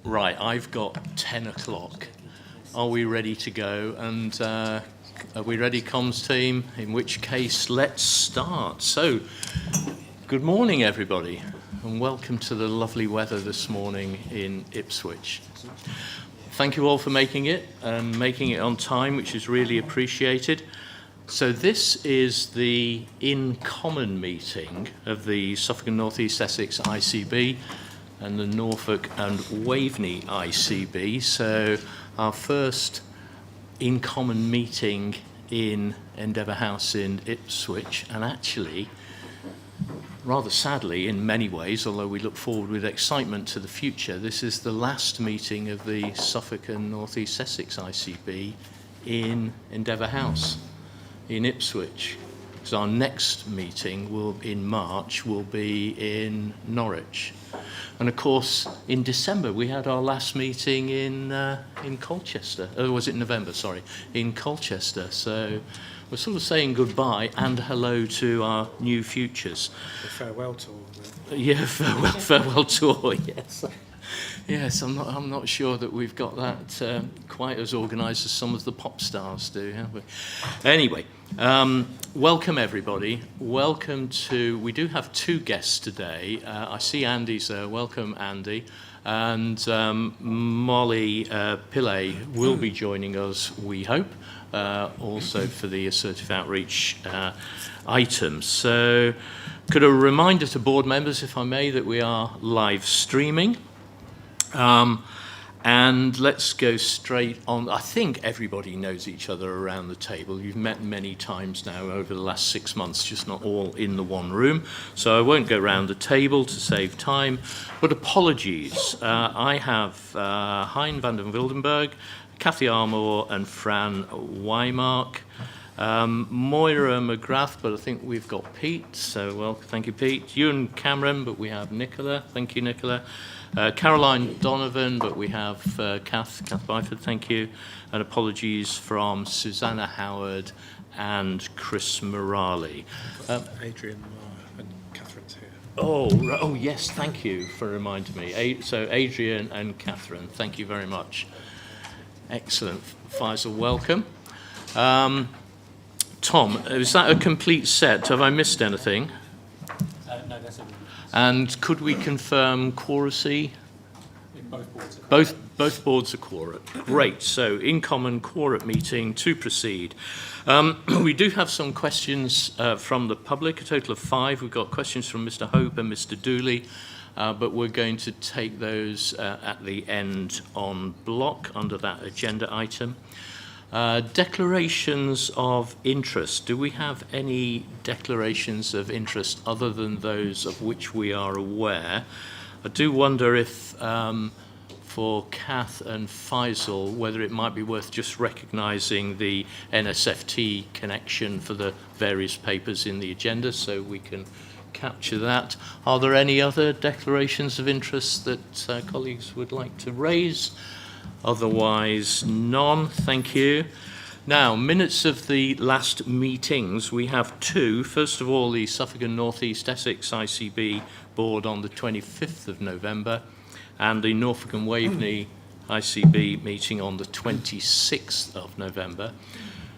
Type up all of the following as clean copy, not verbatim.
Right, I've got 10 o'clock. Are we ready to go? And are we ready, comms team? In which case, let's start. So, good morning, everybody, and welcome to the lovely weather this morning in Ipswich. Thank you all for making it, and making it on time, which is really appreciated. So this is the in-common meeting of the Suffolk and North East Essex ICB and the Norfolk and Waveney ICB. So our first in-common meeting in Endeavour House in Ipswich, and actually, rather sadly in many ways, although we look forward with excitement to the future, this is the last meeting of the Suffolk and North East Essex ICB in Endeavour House in Ipswich. So our next meeting in March will be in Norwich. And of course, in December, we had our last meeting in Colchester. Oh, was it November? Sorry, in Colchester. So we're sort of saying goodbye and hello to our new futures. The farewell tour. Yeah, farewell tour. Yes. Yes, I'm not sure that we've got that quite as organised as some of the pop stars do, have we? Anyway, welcome everybody. Welcome to. We do have two guests today. I see Andy's there. Welcome, Andy. And Molly Pillay will be joining us, we hope, also for the assertive outreach items. So, could a reminder to board members, if I may, that we are live streaming. And let's go straight on. I think everybody knows each other around the table. You've met many times now over the last 6 months, just not all in the one room. So I won't go round the table to save time. But apologies. I have Hein van den Wildenberg, Cathy Armour and Fran Weimark. Moira McGrath, but I think we've got Pete. So, well, thank you, Pete. Ewan Cameron, but we have Nicola. Thank you, Nicola. Caroline Donovan, but we have Kath Byford, thank you. And apologies from Susanna Howard and Chris Morali. Adrian and Catherine's here. Oh, yes, thank you for reminding me. So Adrian and Catherine, thank you very much. Excellent. Faisal, welcome. Tom, is that a complete set? Have I missed anything? No, that's everything. And could we confirm quoracy? In both boards. Both boards are quorate. Great. So in common quorate meeting to proceed. We do have some questions from the public, a total of 5. We've got questions from Mr. Hope and Mr. Dooley, but we're going to take those at the end on block under that agenda item. Declarations of interest. Do we have any declarations of interest other than those of which we are aware? I do wonder if, for Kath and Faisal, whether it might be worth just recognising the NSFT connection for the various papers in the agenda so we can capture that. Are there any other declarations of interest that colleagues would like to raise? Otherwise, none. Thank you. Now, minutes of the last meetings. We have 2. First of all, the Suffolk and North East Essex ICB board on the 25th of November and the Norfolk and Waveney ICB meeting on the 26th of November.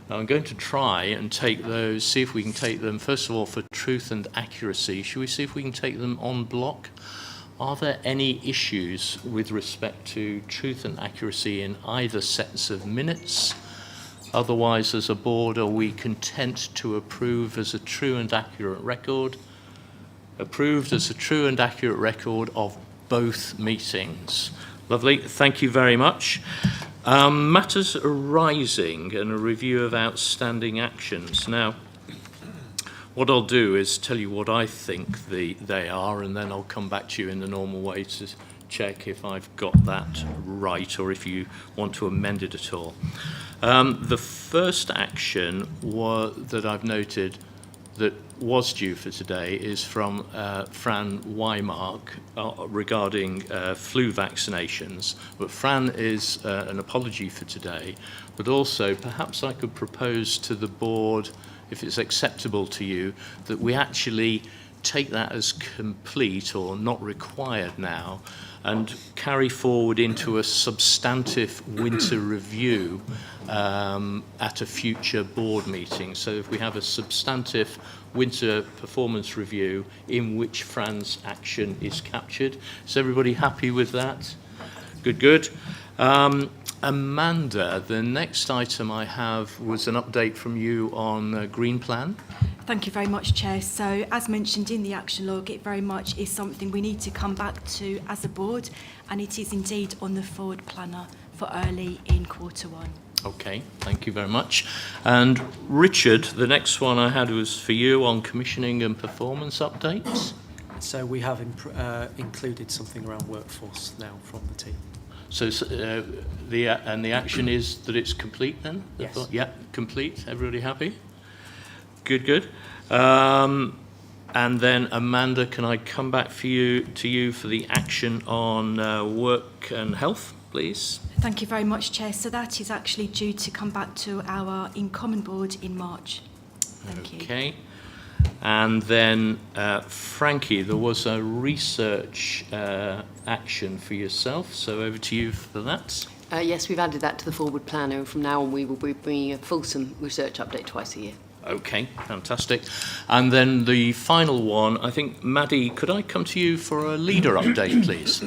Now, I'm going to try and take those, see if we can take them, first of all, for truth and accuracy. Should we see if we can take them on block? Are there any issues with respect to truth and accuracy in either sets of minutes? Otherwise, as a board, are we content to approve as a true and accurate record? Approved as a true and accurate record of both meetings. Lovely. Thank you very much. Matters arising and a review of outstanding actions. Now, what I'll do is tell you what I think they are, and then I'll come back to you in the normal way to check if I've got that right or if you want to amend it at all. The first action that I've noted that was due for today is from Fran Weimark regarding flu vaccinations. But Fran is an apology for today, but also perhaps I could propose to the board, if it's acceptable to you, that we actually take that as complete or not required now and carry forward into a substantive winter review at a future board meeting. So if we have a substantive winter performance review in which Fran's action is captured. Is everybody happy with that? Good, good. Amanda, the next item I have was an update from you on Green Plan. Thank you very much, Chair. So, as mentioned in the action log, it very much is something we need to come back to as a board, and it is indeed on the forward planner for early in Q1. Okay, thank you very much. And Richard, the next one I had was for you on commissioning and performance updates. So we have included something around workforce now from the team. So the action is that it's complete then? Yes. Yeah, complete. Everybody happy? Good, good. And then Amanda, can I come back to you for the action on work and health, please? Thank you very much, Chair. So that is actually due to come back to our In Common Board in March. Thank you. Okay. And then, Frankie, there was a research action for yourself, so over to you for that. Yes, we've added that to the forward planner, and from now on we will be bringing a fulsome research update twice a year. Okay, fantastic. And then the final one, I think, Maddie, could I come to you for a leader update, please?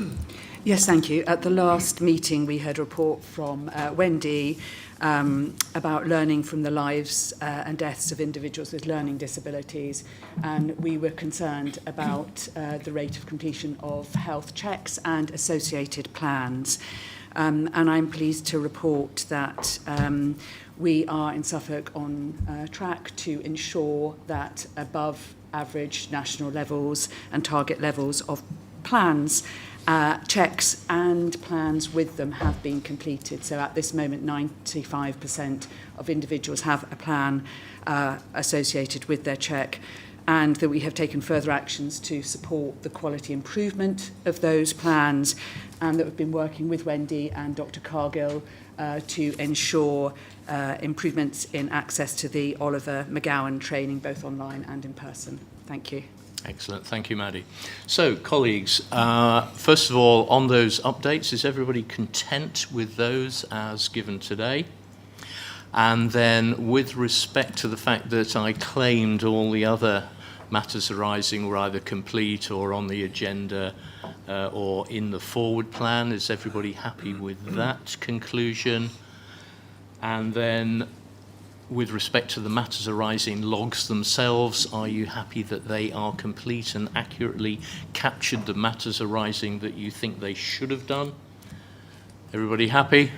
Yes, thank you. At the last meeting, we had a report from Wendy about learning from the lives and deaths of individuals with learning disabilities, and we were concerned about the rate of completion of health checks and associated plans. And I'm pleased to report that we are in Suffolk on track to ensure that above average national levels and target levels of plans, checks and plans with them have been completed. So at this moment, 95% of individuals have a plan associated with their check, and that we have taken further actions to support the quality improvement of those plans, and that we've been working with Wendy and Dr. Cargill to ensure improvements in access to the Oliver McGowan training, both online and in person. Thank you. Excellent. Thank you, Maddie. So, colleagues, first of all, on those updates, is everybody content with those as given today? And then, with respect to the fact that I claimed all the other matters arising were either complete or on the agenda or in the forward plan, is everybody happy with that conclusion? And then, with respect to the matters arising logs themselves, are you happy that they are complete and accurately captured the matters arising that you think they should have done? Everybody happy?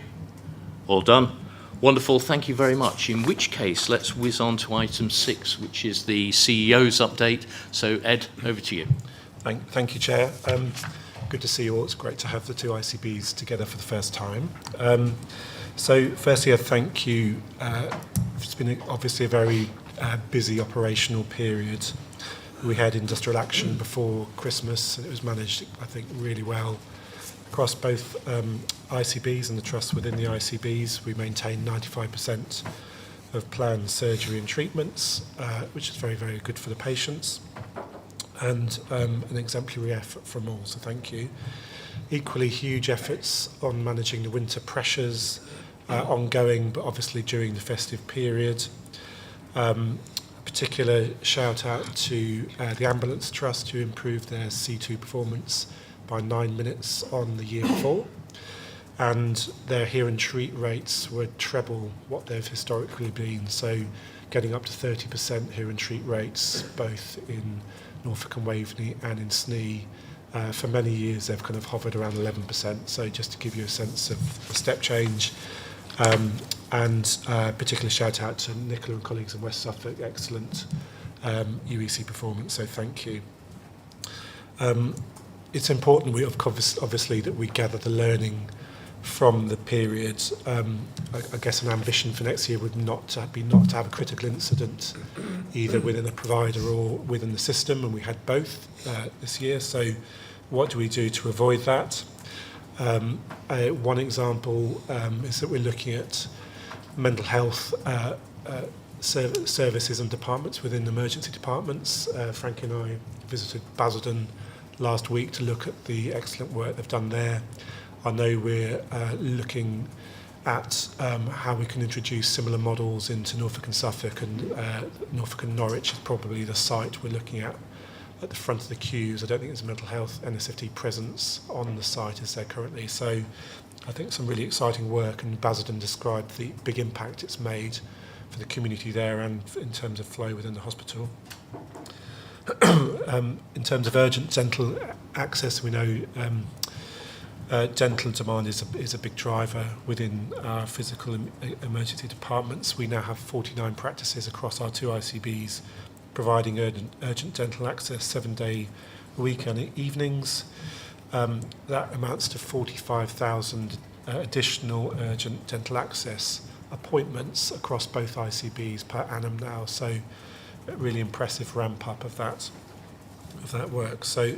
All done? Wonderful, thank you very much. In which case, let's whiz on to item 6, which is the CEO's update. So, Ed, over to you. Thank you, Chair. Good to see you all. It's great to have the two ICBs together for the first time. So, firstly, a thank you. It's been obviously a very busy operational period. We had industrial action before Christmas, and it was managed, I think, really well. Across both ICBs and the trusts within the ICBs, we maintain 95% of planned surgery and treatments, which is very, very good for the patients, and an exemplary effort from all, so thank you. Equally huge efforts on managing the winter pressures, ongoing, but obviously during the festive period. A particular shout out to the Ambulance Trust, who improved their C2 performance by 9 minutes on the year before, and their hear and treat rates were treble what they've historically been, so getting up to 30% hear and treat rates both in Norfolk and Waveney and in SNE. For many years they've kind of hovered around 11%, so just to give you a sense of a step change. And particular shout out to Nicola and colleagues in West Suffolk, excellent UEC performance, so thank you. It's important, obviously, that we gather the learning from the period. I guess an ambition for next year would not to have a critical incident either within a provider or within the system, and we had both this year. So what do we do to avoid that? One example is that we're looking at mental health services and departments within emergency departments. Frankie and I visited Basildon last week to look at the excellent work they've done there. I know we're looking at how we can introduce similar models into Norfolk and Suffolk, and Norfolk and Norwich is probably the site we're looking at the front of the queues. I don't think there's a mental health NSFT presence on the site as there currently, so I think some really exciting work, and Basildon described the big impact it's made for the community there and in terms of flow within the hospital. In terms of urgent dental access, we know dental demand is a big driver within our physical emergency departments. We now have 49 practices across our 2 ICBs providing urgent dental access 7-day a week and evenings. That amounts to 45,000 additional urgent dental access appointments across both ICBs per annum now. So a really impressive ramp up of that work. So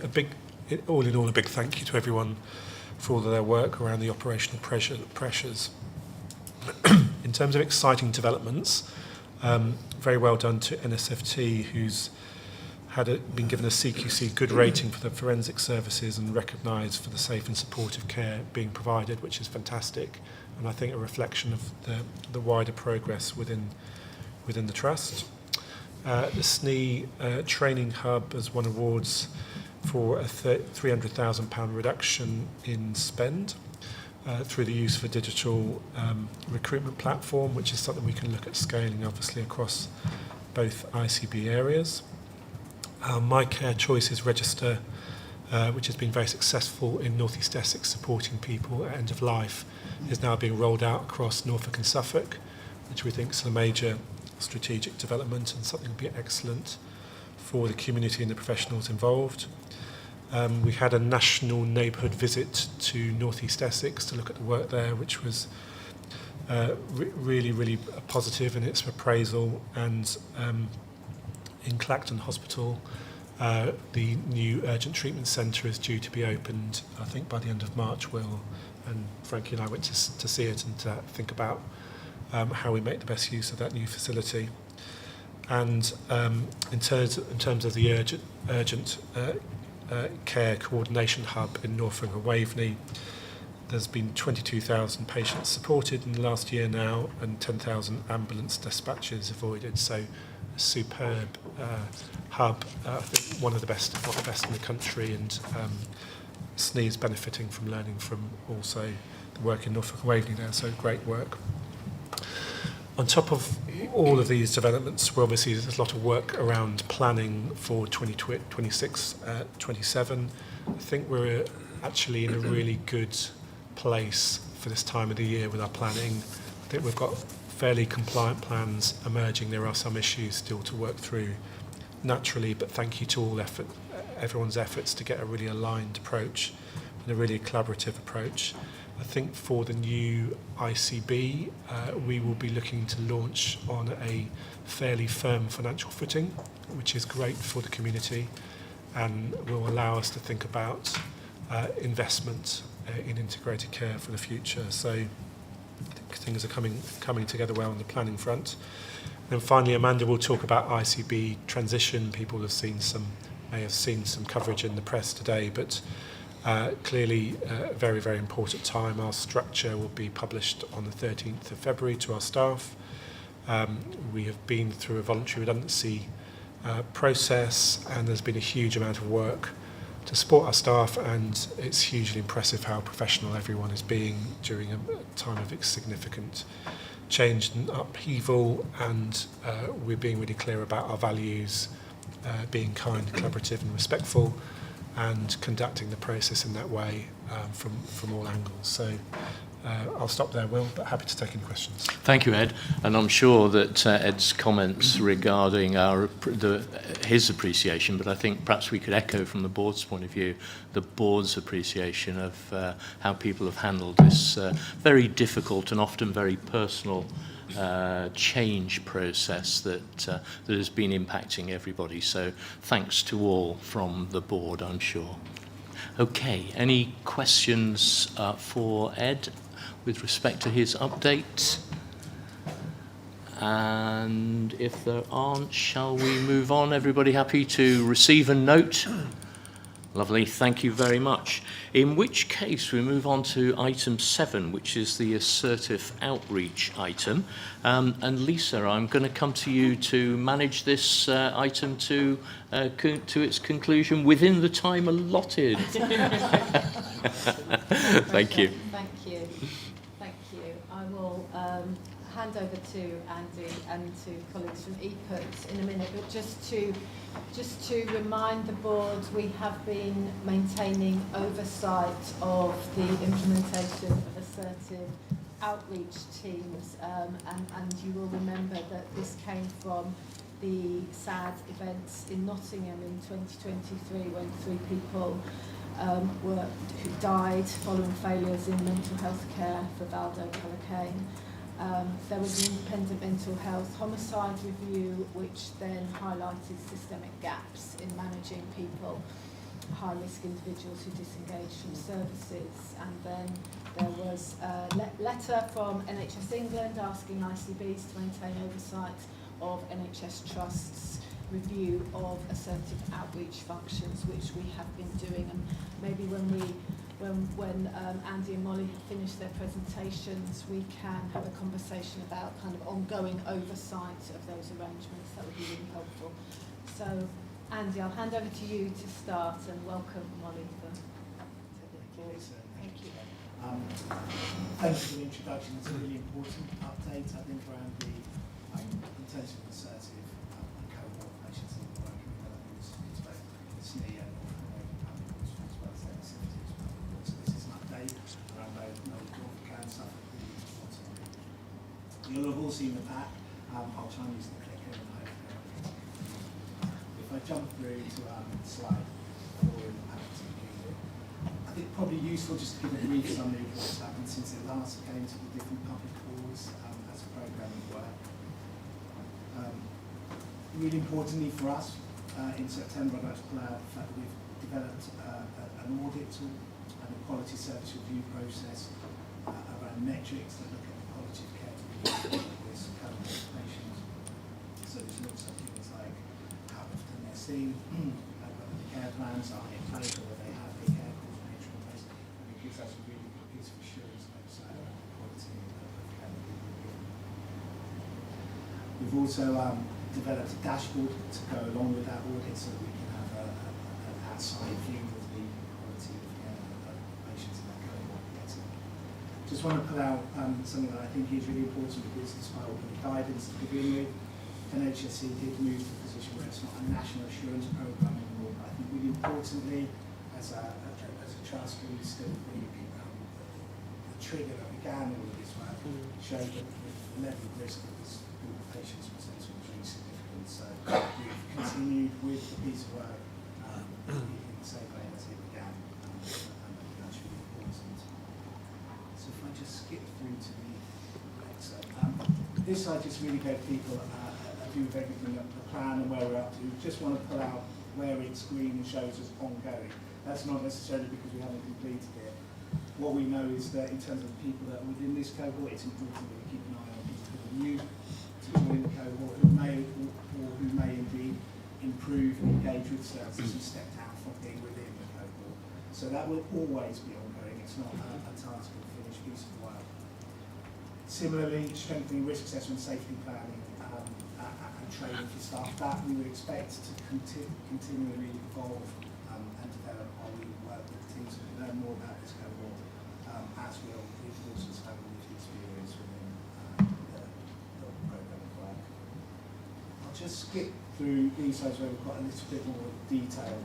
all in all, a big thank you to everyone for all of their work around the operational pressures. In terms of exciting developments, very well done to NSFT, who's been given a CQC good rating for the forensic services and recognised for the safe and supportive care being provided, which is fantastic, and I think a reflection of the wider progress within the trust. The SNE training hub has won awards for a £300,000 reduction in spend through the use of a digital recruitment platform, which is something we can look at scaling obviously across both ICB areas. My Care Choices register, which has been very successful in North East Essex supporting people at end of life, is now being rolled out across Norfolk and Suffolk, which we think is a major strategic development and something that will be excellent for the community and the professionals involved. We had a national neighbourhood visit to North East Essex to look at the work there, which was really positive in its appraisal. And in Clacton Hospital, the new urgent treatment centre is due to be opened, I think, by the end of March. Will and Frankie and I went to see it and to think about how we make the best use of that new facility. And in terms of the urgent care coordination hub in Norfolk and Waveney, there's been 22,000 patients supported in the last year now and 10,000 ambulance dispatches avoided. So a superb hub, I think one of the best, if not the best in the country, and SNE is benefiting from learning from also the work in Norfolk and Waveney there, so great work. On top of all of these developments, there's a lot of work around planning for 2026, 27. I think we're actually in a really good place for this time of the year with our planning. I think we've got fairly compliant plans emerging. There are some issues still to work through naturally, but thank you to everyone's efforts to get a really aligned approach and a really collaborative approach. I think for the new ICB, we will be looking to launch on a fairly firm financial footing, which is great for the community and will allow us to think about investment in integrated care for the future. So I think things are coming together well on the planning front. And finally, Amanda will talk about ICB transition. People may have seen some coverage in the press today, but clearly a very important time. Our structure will be published on the 13th of February to our staff. We have been through a voluntary redundancy process, and there's been a huge amount of work to support our staff, and it's hugely impressive how professional everyone is being during a time of significant change and upheaval, and we're being really clear about our values, being kind, collaborative and respectful, and conducting the process in that way from all angles. So I'll stop there, Will, but happy to take any questions. Thank you, Ed. And I'm sure that Ed's comments regarding his appreciation, but I think perhaps we could echo from the board's point of view, the board's appreciation of how people have handled this very difficult and often very personal change process that has been impacting everybody. So thanks to all from the board, I'm sure. Okay, any questions for Ed with respect to his update? And if there aren't, shall we move on? Everybody happy to receive and note? Lovely, thank you very much. In which case we move on to item 7, which is the assertive outreach item. And Lisa, I'm going to come to you to manage this item to its conclusion within the time allotted. Thank you. Thank you. Thank you. I will hand over to Andy and to colleagues from EPUT in a minute, but just to remind the board, we have been maintaining oversight of the implementation of assertive outreach teams, and you will remember that this came from the sad events in Nottingham in 2023 when 3 people who died following failures in mental health care for Valdo Callacane. There was an independent mental health homicide review which then highlighted systemic gaps in managing people, high-risk individuals who disengage from services. And then there was a letter from NHS England asking ICBs to maintain oversight of NHS Trust's review of assertive outreach functions, which we have been doing. And maybe when Andy and Molly have finished their presentations, we can have a conversation about kind of ongoing oversight of those arrangements. That would be really helpful. So, Andy, I'll hand over to you to start, and welcome Molly for taking the floor. Thank you. Thank you for the introduction. It's a really important update, I think, around the intensive assertive cohort patients that we're working with. I think it's both SNE and North American public as well as their facilities. So this is an update around both North Cancer. You'll have all seen the pack. I'll try and use the clicker and hopefully. If I jump through to slide 4 in the pack to begin with, I think probably useful just to give a brief summary of what's happened since it last came to the different public boards as a programme of work. Really importantly for us, in September I'd like to pull out the fact that we've developed an audit tool and a quality service review process around metrics that look at the quality of care delivered to this cohort of patients. So this looks at things like how often they're seen, whether the care plans are in place or whether they have a care coordinator in place, and it gives us a really good piece of assurance oversight around the quality of care delivered. We've also developed a dashboard to go along with that audit so that we can have an outside view of the quality of care that patients in that cohort are getting. Just want to pull out something that I think is really important because despite all the guidance to begin with, NHS did move to a position where it's not a national assurance programme anymore, but I think really importantly, as a trust, we still think the trigger that began all of this work showed that the level of risk that this group of patients presented was really significant. So we've continued with the piece of work in the same way as it began, and I think that's really important. So if I just skip through to the next slide. This slide just really gave people a view of everything, the plan and where we're up to. Just want to pull out where it's green and shows us ongoing. That's not necessarily because we haven't completed it. What we know is that in terms of people that are within this cohort, it's important that we keep an eye on people who are new to join the cohort, who may indeed improve and engage with services and step down from being within the cohort. So that will always be ongoing. It's not a task or finished piece of work. Similarly, strengthening risk assessment, safety planning, and training for staff. That we would expect to continually evolve and develop while we work with teams to learn more about this cohort, as will the importance of having lived experience within the programme of work. I'll just skip through these slides where we've got a little bit more detail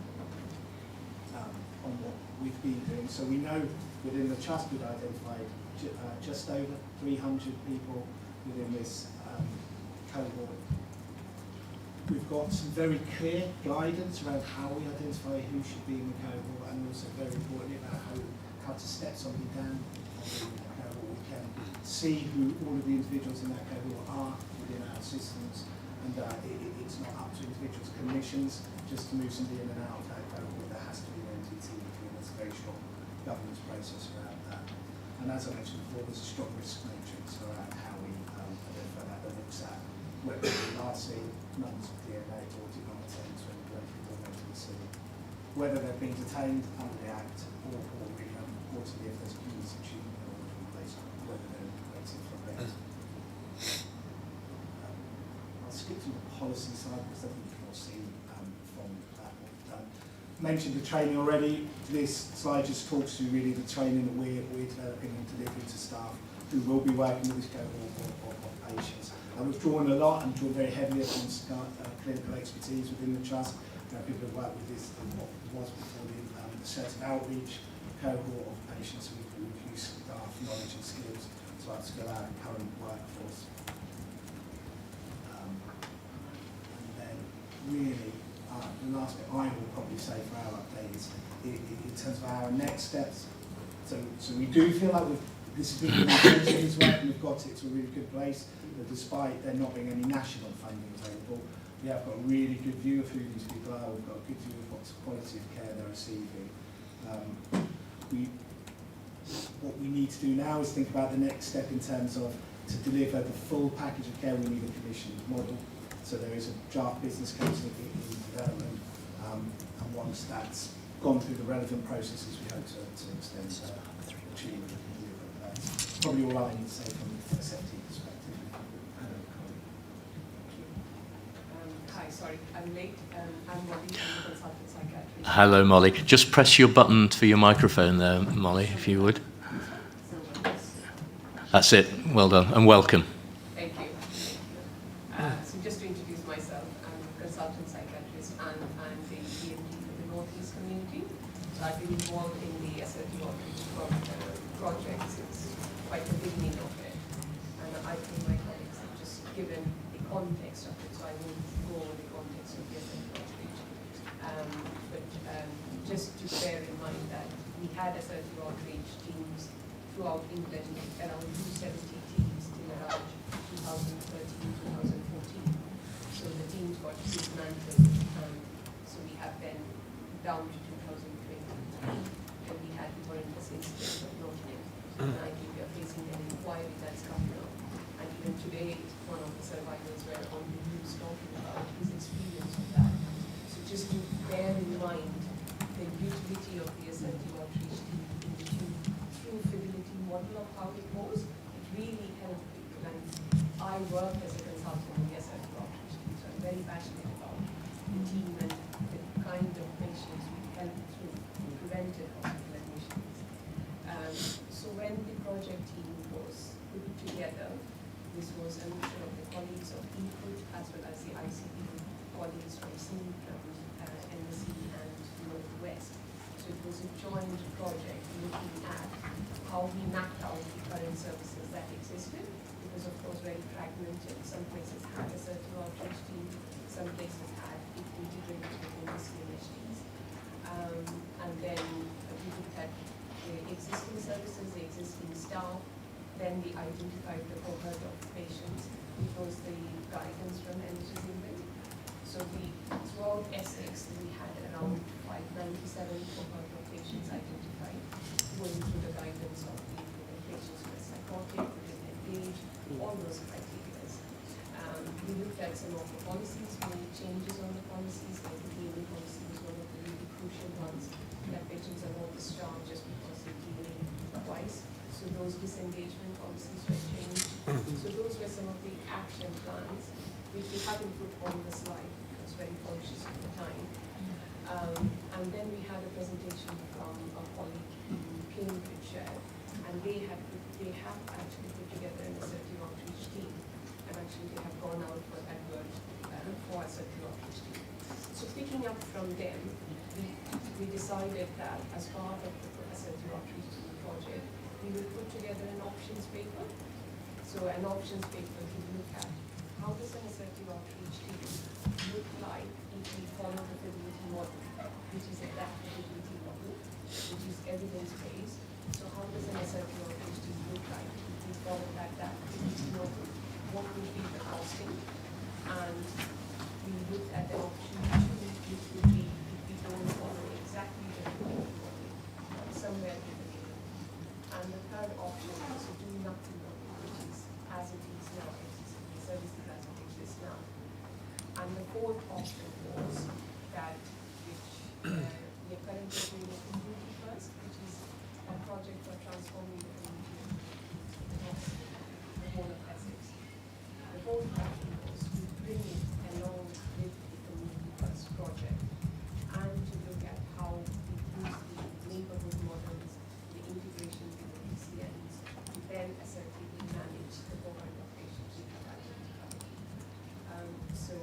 on what we've been doing. So we know within the trust we've identified just over 300 people within this cohort. We've got some very clear guidance around how we identify who should be in the cohort, and also very importantly about how to step somebody down in that cohort. We can see who all of the individuals in that cohort are within our systems, and it's not up to individuals' commissions just to move somebody in and out of that cohort. There has to be an NTT between. There's a very strong governance process around that. And as I mentioned before, there's a strong risk matrix around how we identify that looks at whether the RC numbers of DNA or did not attend to any directly donated to the city, whether they've been detained under the Act or importantly if there's a community achievement order in place, whether they're waiting for arrest. I'll skip to the policy side because I think you can all see from that what we've done. Mentioned the training already. This slide just talks to really the training that we're developing and delivering to staff who will be working with this cohort of patients. And we've drawn a lot and drawn very heavily upon clinical expertise within the trust. People have worked with this and what was before the assertive outreach cohort of patients who can use staff knowledge and skills to upskill our current workforce. And then really, the last bit I will probably say for our update is in terms of our next steps. So we do feel like this has been really as well, and we've got it to a really good place. But despite there not being any national funding available, we have got a really good view of who these people are. We've got a good view of what quality of care they're receiving. What we need to do now is think about the next step in terms of to deliver the full package of care. We need a commissioned model. So there is a draft business case in development, and once that's gone through the relevant processes, we hope to extend achievement. That's probably all I need to say from the SFT perspective. Hi, sorry, I'm late. I'm Molly, I'm a consultant psychiatrist. Hello, Molly. Just press your button for your microphone there, Molly, if you would. That's it. Well done and welcome. Thank you. So just to introduce myself, I'm a consultant psychiatrist and I'm the PMP for the Northeast community. So I've been involved in the assertive outreach project since quite the beginning of it. And I think my colleagues have just given the context of it, so I won't go over the context of the assertive outreach. But just to bear in mind that we had assertive outreach teams throughout England, around 270 teams till around 2013, 2014. So the teams got dismantled, so we have been down to 2020. And we had the horrendous incident of Nottingham. And I think we are facing an inquiry that's coming up. And even today, one of the survivors were on the news talking about his experience with that. So just to bear in mind the utility of the assertive outreach team in the true fidelity model of how it goes, it really helped people. And I work as a consultant in the assertive outreach team, so I'm very passionate about the team and the kind of patients we help through preventive hospital admissions. So when the project team was put together, this was a mixture of the colleagues of EPUT as well as the ICB colleagues from Suffolk, NHS and Northwest. So it was a joint project looking at how we mapped out the current services that existed. It was of course very fragmented. Some places had a certain outreach team, some places had it integrated within the CMHTs. And then we looked at the existing services, the existing staff. Then we identified the cohort of patients, which was the guidance from NHS England. So throughout Essex, we had around 597 cohort of patients identified, going through the guidance of the patients who were psychotic, who didn't engage, all those criteria. We looked at some of the policies, we made changes on the policies, like the DNA policy was one of the really crucial ones, that patients are not discharged just because they DNA twice. So those disengagement policies were changed. So those were some of the action plans, which we haven't put on the slide because very conscious of the time. And then we had a presentation from a colleague in Cambridgeshire, and they have actually put together an assertive outreach team, and actually they have gone out for advert for assertive outreach team. So picking up from them, we decided that as part of the assertive outreach team project, we will put together an options paper. So an options paper to look at how does an assertive outreach team look like if we follow the fidelity model, which is a adaptability model, which is evidence-based. So how does an assertive outreach team look like if we follow that adaptability model? What would be the costing? And we looked at the option 2, which would be if we don't follow exactly the fidelity model, somewhere in the middle. And the third option is to do nothing, which is as it is now, the services as it exists fourth option was that which we are currently doing a community first, which is a project for transforming the community across the whole of Essex. The fourth option was to bring it along with the community first project and to look at how we use the neighborhood models, the integration with the PCNs, to then assertively manage the cohort of patients we have identified. So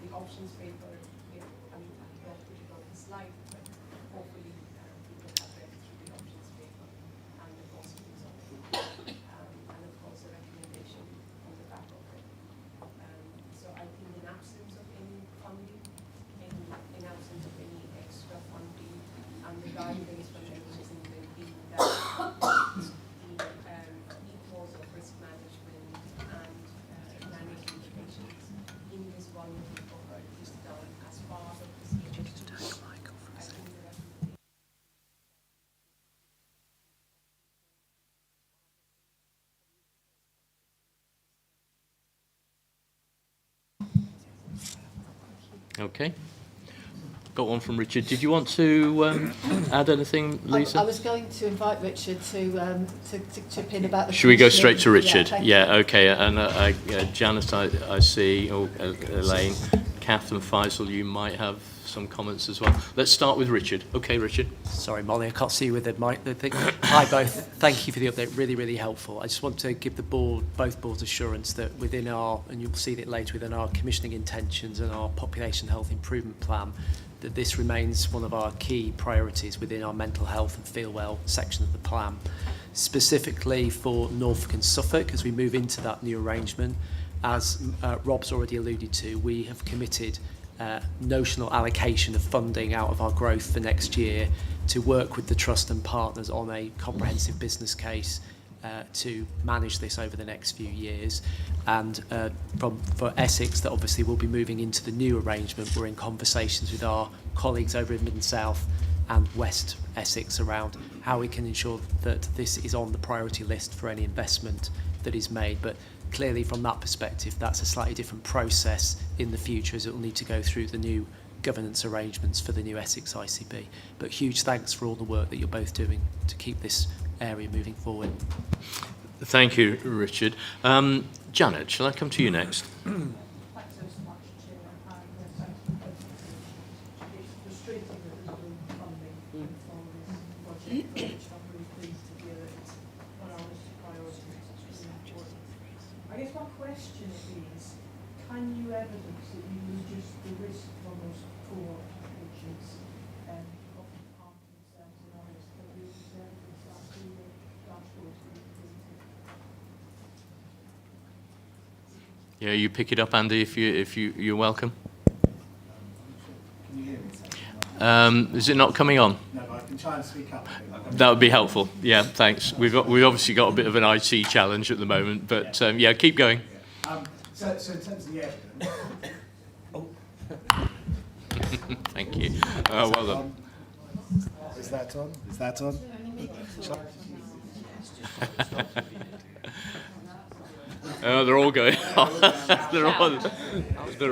the options paper, I mean, I don't put it on the slide, but hopefully people have read through the options paper and the positives of it, and of course a recommendation on the back of it. So I think in absence of any funding, in absence of any extra funding, and the guidance from the NHS being that the ethos of risk management and managing the patients in this vulnerable cohort is done as part of this. I think the recommendation. Okay. Got one from Richard. Did you want to add anything, Lisa? I was going to invite Richard to chip in about the. Should we go straight to commissioning. Richard? thank Yeah, you. okay. And Janice, I see, or Elaine, Kath and Faisal, you might have some comments as well. Let's start with Richard. Okay, Richard. Sorry, Molly, I can't see you with the mic. Hi, both. Thank you for the update. Really, really helpful. I just want to give the board, both boards, assurance that within our, and you'll see it later, within our commissioning intentions and our population health improvement plan, that this remains one of our key priorities within our mental health and feel well section of the plan. Specifically for Norfolk and Suffolk, as we move into that new arrangement, as Rob's already alluded to, we have committed notional allocation of funding out of our growth for next year to work with the trust and partners on a comprehensive business case to manage this over the next few years. And for Essex, that obviously will be moving into the new arrangement, we're in conversations with our colleagues over in Mid and South and West Essex around how we can ensure that this is on the priority list for any investment that is made. But clearly from that perspective, that's a slightly different process in the future, as it will need to go through the new governance arrangements for the new Essex ICB. But huge thanks for all the work that you're both doing to keep this area moving forward. Thank you, Richard. Janet, shall I come to you next? Thanks so much, Chair, and thank you both. It's frustrating that there's no funding for this project, which I'm really pleased to hear that it's on our list of priorities. It's really important. I guess my question is, can you evidence that you reduce the risk from those cohort patients of harming themselves and others? Can you evidence that through the dashboards that you've presented? Yeah, you pick it up, Andy, if you're welcome. Can you hear me? Is it not coming on? No, but I can try and speak up. That would be helpful. Yeah, thanks. We've obviously got a bit of an IT challenge at the moment, but yeah, keep going. So in terms of the evidence, Thank you. Well done. Is that on? Is that on? They're all going off. They're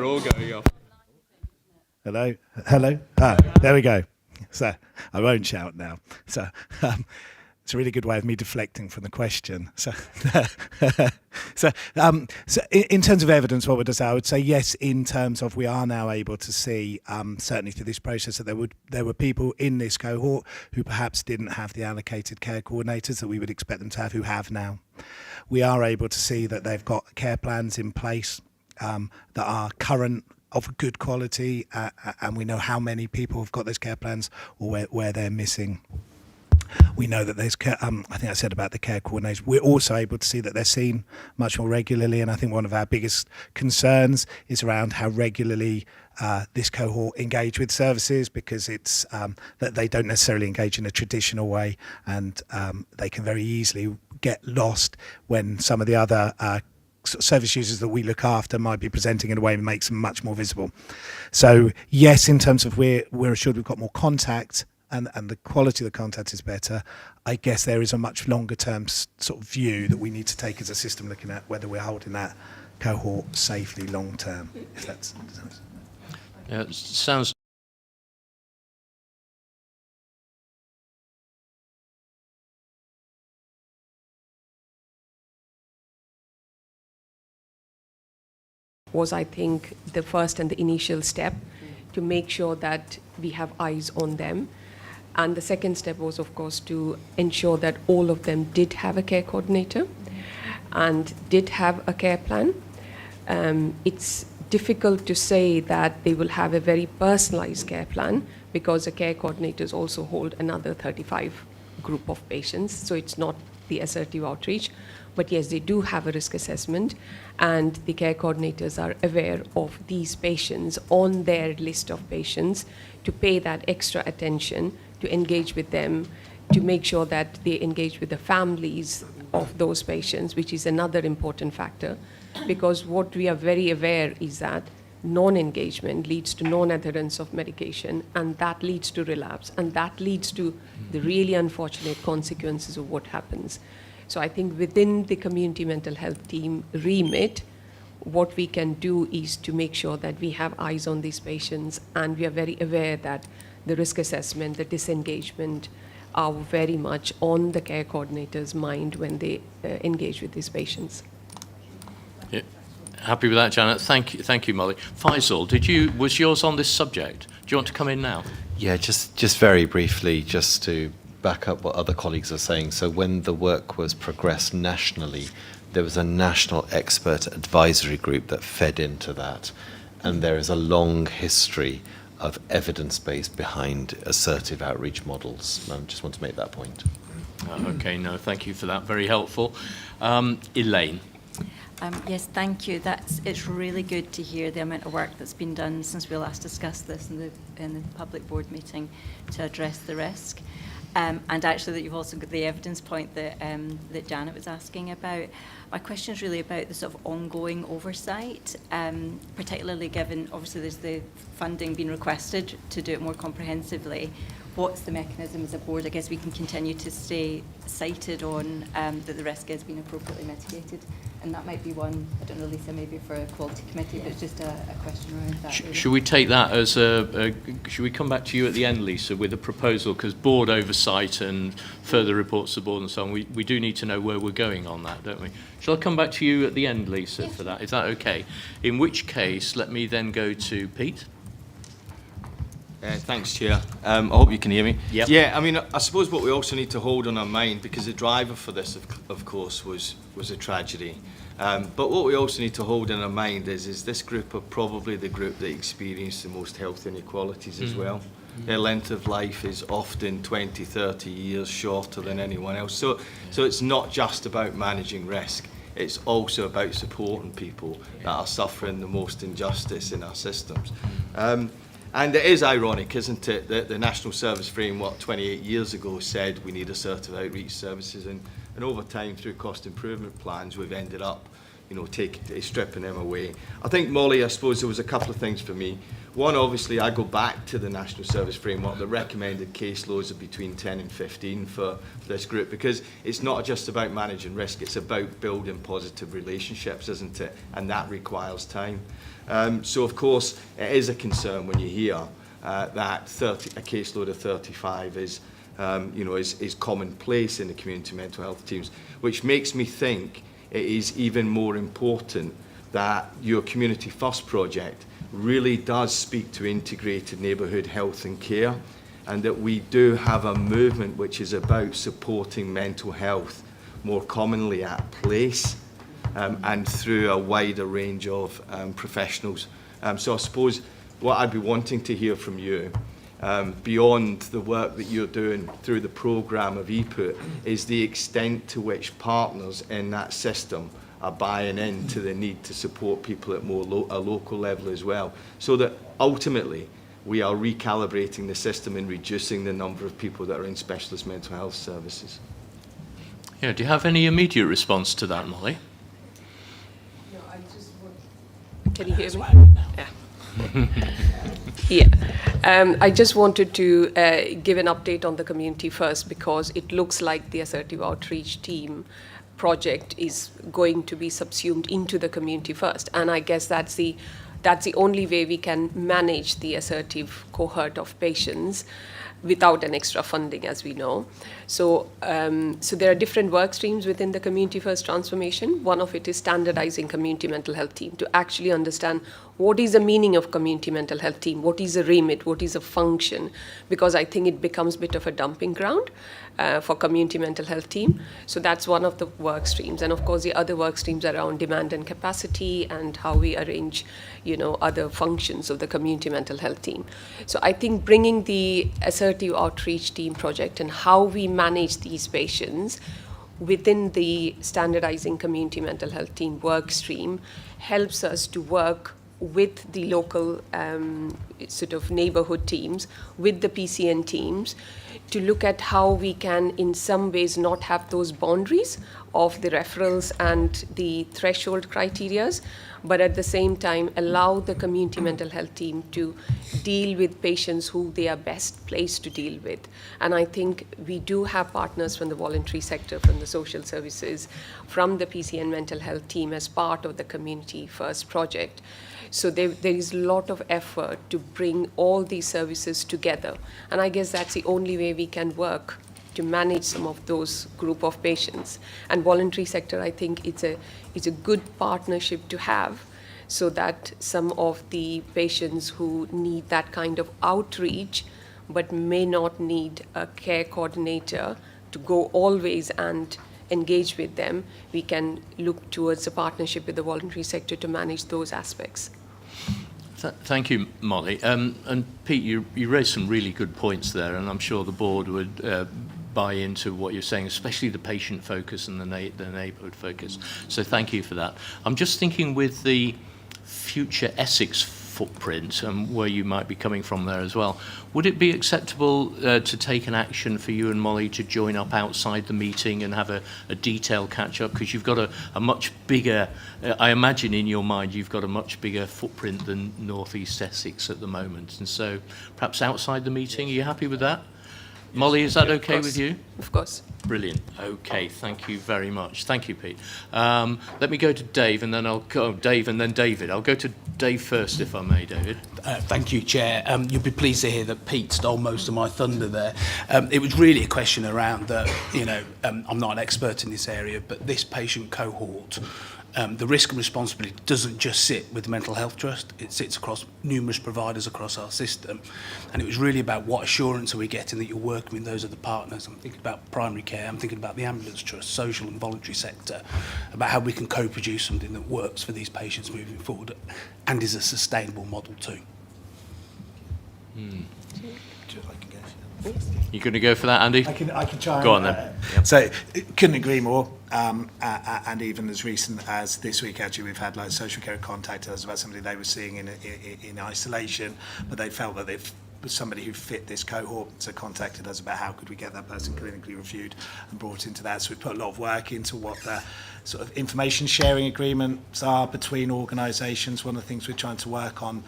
all going off. Hello? Hello? There we go. So I won't shout now. So it's a really good way of me deflecting from the question. So in terms of evidence, what would I say? I would say yes, in terms of we are now able to see, certainly through this process, that there were people in this cohort who perhaps didn't have the allocated care coordinators that we would expect them to have, who have now. We are able to see that they've got care plans in place that are current, of good quality, and we know how many people have got those care plans or where they're missing. We know that there's care, I think I said about the care coordinators. We're also able to see that they're seen much more regularly, and I think one of our biggest concerns is around how regularly this cohort engage with services, because it's that they don't necessarily engage in a traditional way, and they can very easily get lost when some of the other service users that we look after might be presenting in a way that makes them much more visible. So yes, in terms of we're assured we've got more contact, and the quality of the contact is better. I guess there is a much longer term sort of view that we need to take as a system, looking at whether we're holding that cohort safely long term. If that's Yeah, it sounds. Was, I think, the first and the initial step to make sure that we have eyes on them. And the second step was, of course, to ensure that all of them did have a care coordinator and did have a care plan. It's difficult to say that they will have a very personalized care plan because the care coordinators also hold another 35 group of patients, so it's not the assertive outreach. But yes, they do have a risk assessment, and the care coordinators are aware of these patients on their list of patients to pay that extra attention, to engage with them, to make sure that they engage with the families of those patients, which is another important factor. Because what we are very aware is that non-engagement leads to non-adherence of medication, and that leads to relapse, and that leads to the really unfortunate consequences of what happens. So I think within the community mental health team remit, what we can do is to make sure that we have eyes on these patients, and we are very aware that the risk assessment, the disengagement are very much on the care coordinator's mind when they engage with these patients. Yeah. Happy with that, Janet. Thank you, Molly. Faisal, was yours on this subject? Do you want to come in now? Yeah, just very briefly, just to back up what other colleagues are saying. So when the work was progressed nationally, there was a national expert advisory group that fed into that. And there is a long history of evidence-base behind assertive outreach models. I just want to make that point. Okay, no, thank you for that. Very helpful. Elaine. Yes, thank you. It's really good to hear the amount of work that's been done since we last discussed this in the public board meeting to address the risk. And actually that you've also got the evidence point that Janet was asking about. My question is really about the sort of ongoing oversight, particularly given obviously there's the funding being requested to do it more comprehensively. What's the mechanism as a board? I guess we can continue to stay cited on that the risk has been appropriately mitigated. And that might be one, I don't know, Lisa, maybe for a quality committee, but it's just a question around that. Should we take that as should we come back to you at the end, Lisa, with a proposal? Because board oversight and further reports to board and so on, we do need to know where we're going on that, don't we? Shall I come back to you at the end, Lisa, for that? Is that okay? In which case, let me then go to Pete. Thanks, Chair. I hope you can hear me. Yep. Yeah, I mean, I suppose what we also need to hold on our mind, because the driver for this, of course, was a tragedy. But what we also need to hold in our mind is this group are probably the group that experience the most health inequalities as well. Their length of life is often 20, 30 years shorter than anyone else. So it's not just about managing risk. It's also about supporting people that are suffering the most injustice in our systems. And it is ironic, isn't it, that the National Service Framework 28 years ago said we need assertive outreach services, and over time, through cost improvement plans, we've ended up, stripping them away. I think, Molly, I suppose there was a couple of things for me. One, obviously, I go back to the National Service Framework, the recommended caseloads of between 10 and 15 for this group, because it's not just about managing risk, it's about building positive relationships, isn't it? And that requires time. So, of course, it is a concern when you hear that a caseload of 35 is commonplace in the community mental health teams, which makes me think it is even more important that your Community First project really does speak to integrated neighbourhood health and care, and that we do have a movement which is about supporting mental health more commonly at place. And through a wider range of professionals. So I suppose what I'd be wanting to hear from you, beyond the work that you're doing through the programme of EPUT, is the extent to which partners in that system are buying into the need to support people at a local level as well, so that ultimately we are recalibrating the system and reducing the number of people that are in specialist mental health services. Yeah, do you have any immediate response to that, Molly? Can you hear me? Yeah. I just wanted to give an update on the Community First, because it looks like the assertive outreach team project is going to be subsumed into the Community First. And I guess that's the that's the only way we can manage the assertive cohort of patients without an extra funding, as we know. So there are different work streams within the Community First transformation. One of it is standardizing community mental health team to actually understand what is the meaning of community mental health team, what is a remit, what is a function, because I think it becomes a bit of a dumping ground for community mental health team. So that's one of the work streams. And of course, the other work streams around demand and capacity and how we arrange, other functions of the community mental health team. So I think bringing the assertive outreach team project and how we manage these patients within the standardizing community mental health team work stream helps us to work with the local sort of neighborhood teams, with the PCN teams, to look at how we can in some ways not have those boundaries of the referrals and the threshold criterias, but at the same time allow the community mental health team to deal with patients who they are best placed to deal with. And I think we do have partners from the voluntary sector, from the social services, from the PCN mental health team as part of the Community First project. So there is a lot of effort to bring all these services together. And I guess that's the only way we can work to manage some of those group of patients. And voluntary sector, I think it's a good partnership to have, so that some of the patients who need that kind of outreach but may not need a care coordinator to go always and engage with them, we can look towards a partnership with the voluntary sector to manage those aspects. Thank you, Molly. And Pete, you raised some really good points there, and I'm sure the board would buy into what you're saying, especially the patient focus and the neighbourhood focus. So thank you for that. I'm just thinking with the future Essex footprint and where you might be coming from there as well, would it be acceptable to take an action for you and Molly to join up outside the meeting and have a detailed catch-up? Because you've got a much bigger, I imagine in your mind, you've got a much bigger footprint than North East Essex at the moment. And so perhaps outside the meeting, are you happy with that? Molly, is that okay with you? Of course. Brilliant. Okay, thank you very much. Thank you, Pete. Let me go to Dave, and then I'll go Dave, and then David. I'll go to Dave first, if I may, David. Thank you, Chair. You'll be pleased to hear that Pete stole most of my thunder there. It was really a question around that, I'm not an expert in this area, but this patient cohort, the risk and responsibility doesn't just sit with the Mental Health Trust, it sits across numerous providers across our system. And it was really about what assurance are we getting that you're working with those other partners. I'm thinking about primary care, I'm thinking about the ambulance trust, social and voluntary sector, about how we can co-produce something that works for these patients moving forward and is a sustainable model too. You going to go for that, Andy? I can try. Go on then. So couldn't agree more. And even as recent as this week, actually, we've had like social care contact us about somebody they were seeing in isolation, but they felt that they've somebody who fit this cohort, so contacted us about how could we get that person clinically reviewed and brought into that. So we put a lot of work into what the sort of information sharing agreements are between organisations. One of the things we're trying to work on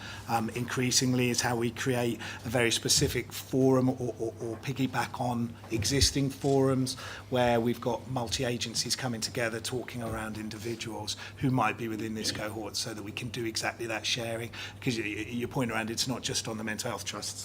increasingly is how we create a very specific forum or piggyback on existing forums where we've got multi-agencies coming together talking around individuals who might be within this cohort, so that we can do exactly that sharing. Because your point around it's not just on the mental health trusts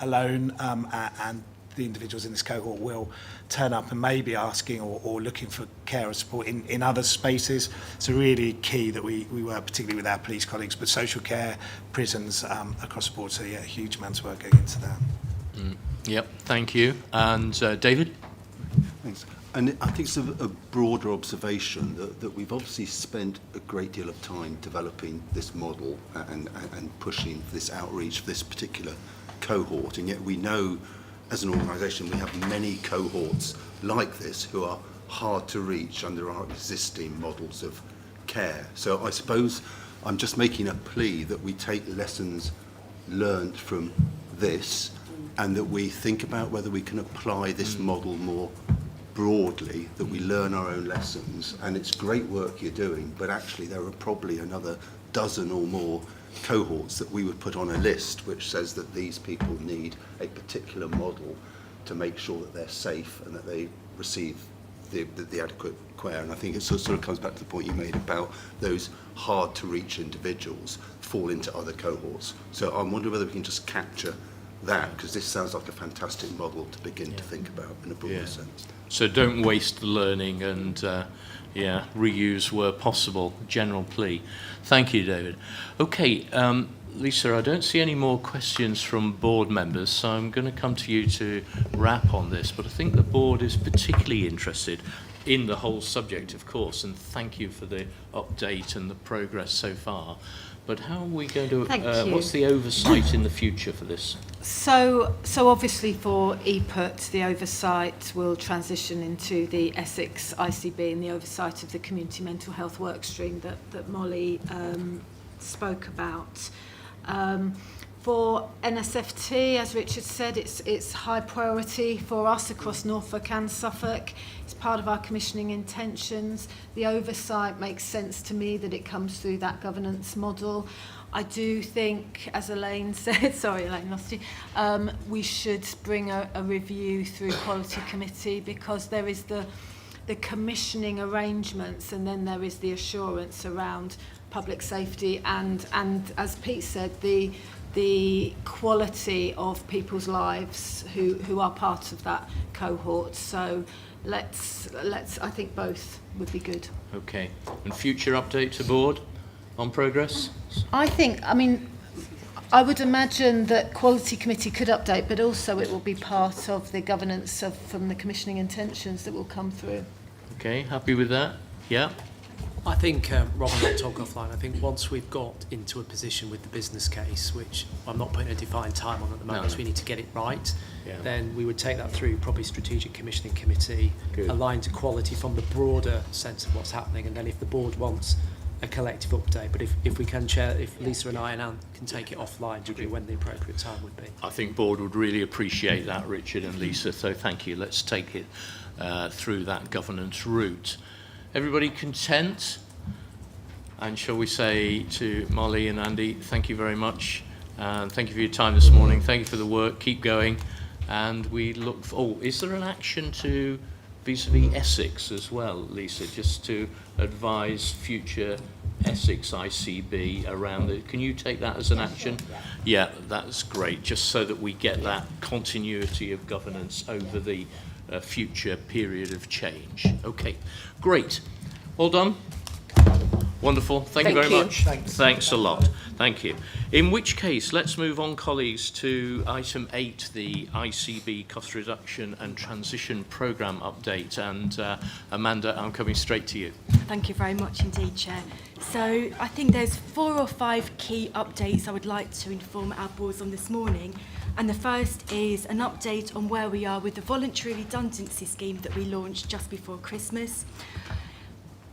alone, and the individuals in this cohort will turn up and maybe asking or looking for care or support in other spaces. So really key that we work particularly with our police colleagues, but social care, prisons across the board. So yeah, a huge amount of work going into that. Yep, thank you. And David? Thanks. And I think it's a broader observation that we've obviously spent a great deal of time developing this model and pushing this outreach for this particular cohort, and yet we know as an organisation we have many cohorts like this who are hard to reach under our existing models of care. So I suppose I'm just making a plea that we take lessons learned from this and that we think about whether we can apply this model more broadly, that we learn our own lessons. And it's great work you're doing, but actually there are probably another dozen or more cohorts that we would put on a list which says that these people need a particular model to make sure that they're safe and that they receive the adequate Claire, and I think it sort of comes back to the point you made about those hard-to-reach individuals fall into other cohorts. So I'm wondering whether we can just capture that, because this sounds like a fantastic model to begin to think about in a broader sense. So don't waste the learning and reuse where possible. General plea. Thank you, David. Okay, Lisa, I don't see any more questions from board members, so I'm going to come to you to wrap on this. But I think the board is particularly interested in the whole subject, of course, and thank you for the update and the progress so far. But how are we going to, what's the oversight in the future for this? So obviously for EPUT, the oversight will transition into the Essex ICB and the oversight of the community mental health work stream that Molly spoke about. For NSFT, as Richard said, it's high priority for us across Norfolk and Suffolk. It's part of our commissioning intentions. The oversight makes sense to me that it comes through that governance model. I do think, as Elaine said, sorry Elaine, lost you, we should bring a review through Quality Committee, because there is the commissioning arrangements and then there is the assurance around public safety and as Pete said, the quality of people's lives who are part of that cohort. So let's I think both would be good. Okay. And future update to board on progress? I would imagine that Quality Committee could update, but also it will be part of the governance from the commissioning intentions that will come through. Okay, happy with that? Yeah. I think, Rob and I'll talk offline, I think once we've got into a position with the business case, which I'm not putting a defined time on at the moment, so we need to get it right, then we would take that through probably Strategic Commissioning Committee, aligned to quality from the broader sense of what's happening, and then if the board wants a collective update, but if we can share, if Lisa and I and Anne can take it offline to agree when the appropriate time would be. I think board would really appreciate that, Richard and Lisa, so thank you. Let's take it through that governance route. Everybody content? And shall we say to Molly and Andy, thank you very much. Thank you for your time this morning. Thank you for the work. Keep going. And we look for, is there an action to vis-a-vis Essex as well, Lisa, just to advise future Essex ICB around it? Can you take that as an action? Yeah, that's great. Just so that we get that continuity of governance over the future period of change. Okay, great. Well done. Wonderful. Thank you very much. Thanks a lot. Thank you. In which case, let's move on, colleagues, to item 8, the ICB Cost Reduction and Transition Programme update. And Amanda, I'm coming straight to you. Thank you very much indeed, Chair. So I think there's 4 or 5 key updates I would like to inform our boards on this morning. And the first is an update on where we are with the voluntary redundancy scheme that we launched just before Christmas.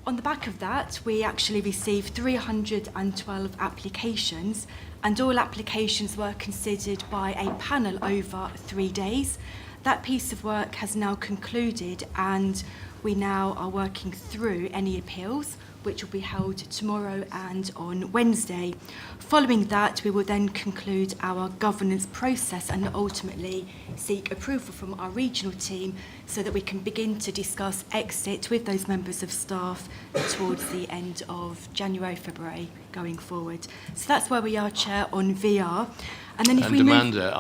On the back of that, we actually received 312 applications, and all applications were considered by a panel over 3 days. That piece of work has now concluded, and we now are working through any appeals, which will be held tomorrow and on Wednesday. Following that, we will then conclude our governance process and ultimately seek approval from our regional team so that we can begin to discuss exit with those members of staff towards the end of January, February going forward. So that's where we are, Chair, on VR. And then if we Amanda,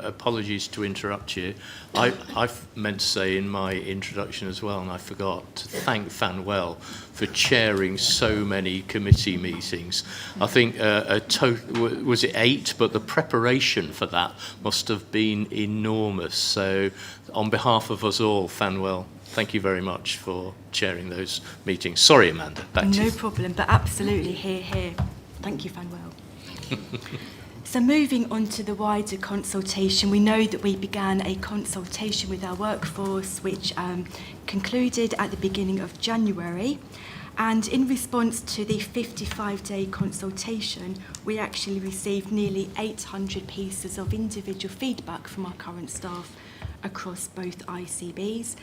apologies to interrupt you. I meant to say in my introduction as well, and I forgot to thank Fanwell for chairing so many committee meetings. I think was it 8, but the preparation for that must have been enormous. So on behalf of us all, Fanwell, thank you very much for chairing those meetings. Sorry, Amanda, back to you. No problem, but absolutely, here. Thank you, Fanwell. So moving on to the wider consultation, we know that we began a consultation with our workforce, which concluded at the beginning of January. And in response to the 55-day consultation, we actually received nearly 800 pieces of individual feedback from our current staff across both ICBs.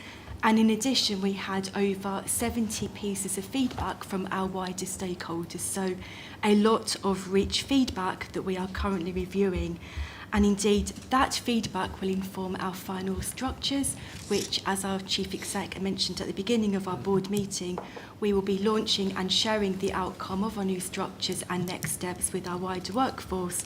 And in addition, we had over 70 pieces of feedback from our wider stakeholders. So a lot of rich feedback that we are currently reviewing. And indeed, that feedback will inform our final structures, which, as our Chief Exec mentioned at the beginning of our board meeting, we will be launching and sharing the outcome of our new structures and next steps with our wider workforce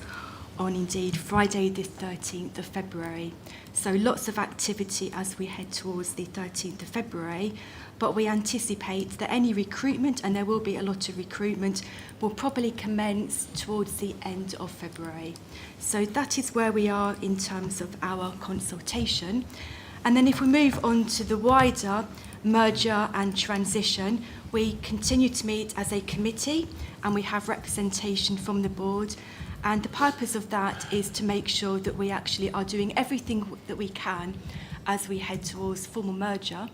on indeed Friday the 13th of February. So lots of activity as we head towards the 13th of February, but we anticipate that any recruitment, and there will be a lot of recruitment, will probably commence towards the end of February. So that is where we are in terms of our consultation. And then if we move on to the wider merger and transition, we continue to meet as a committee and we have representation from the board. And the purpose of that is to make sure that we actually are doing everything that we can as we head towards formal merger,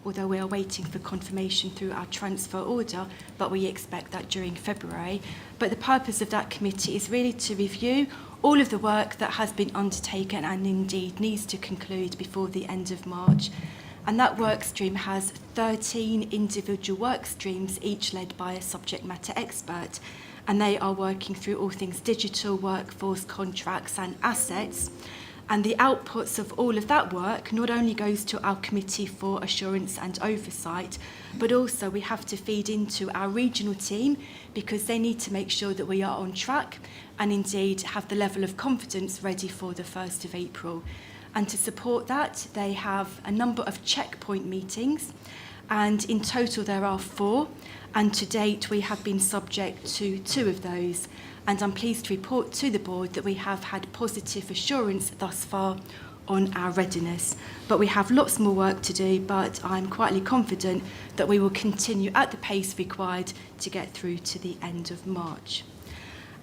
although we are waiting for confirmation through our transfer order, but we expect that during February. But the purpose of that committee is really to review all of the work that has been undertaken and indeed needs to conclude before the end of March. And that work stream has 13 individual work streams, each led by a subject matter expert. And they are working through all things digital, workforce, contracts and assets. And the outputs of all of that work not only goes to our Committee for Assurance and Oversight, but also we have to feed into our regional team because they need to make sure that we are on track and indeed have the level of confidence ready for the 1st of April. And to support that, they have a number of checkpoint meetings, and in total there are 4, and to date we have been subject to 2 of those. And I'm pleased to report to the board that we have had positive assurance thus far on our readiness. But we have lots more work to do, but I'm quietly confident that we will continue at the pace required to get through to the end of March.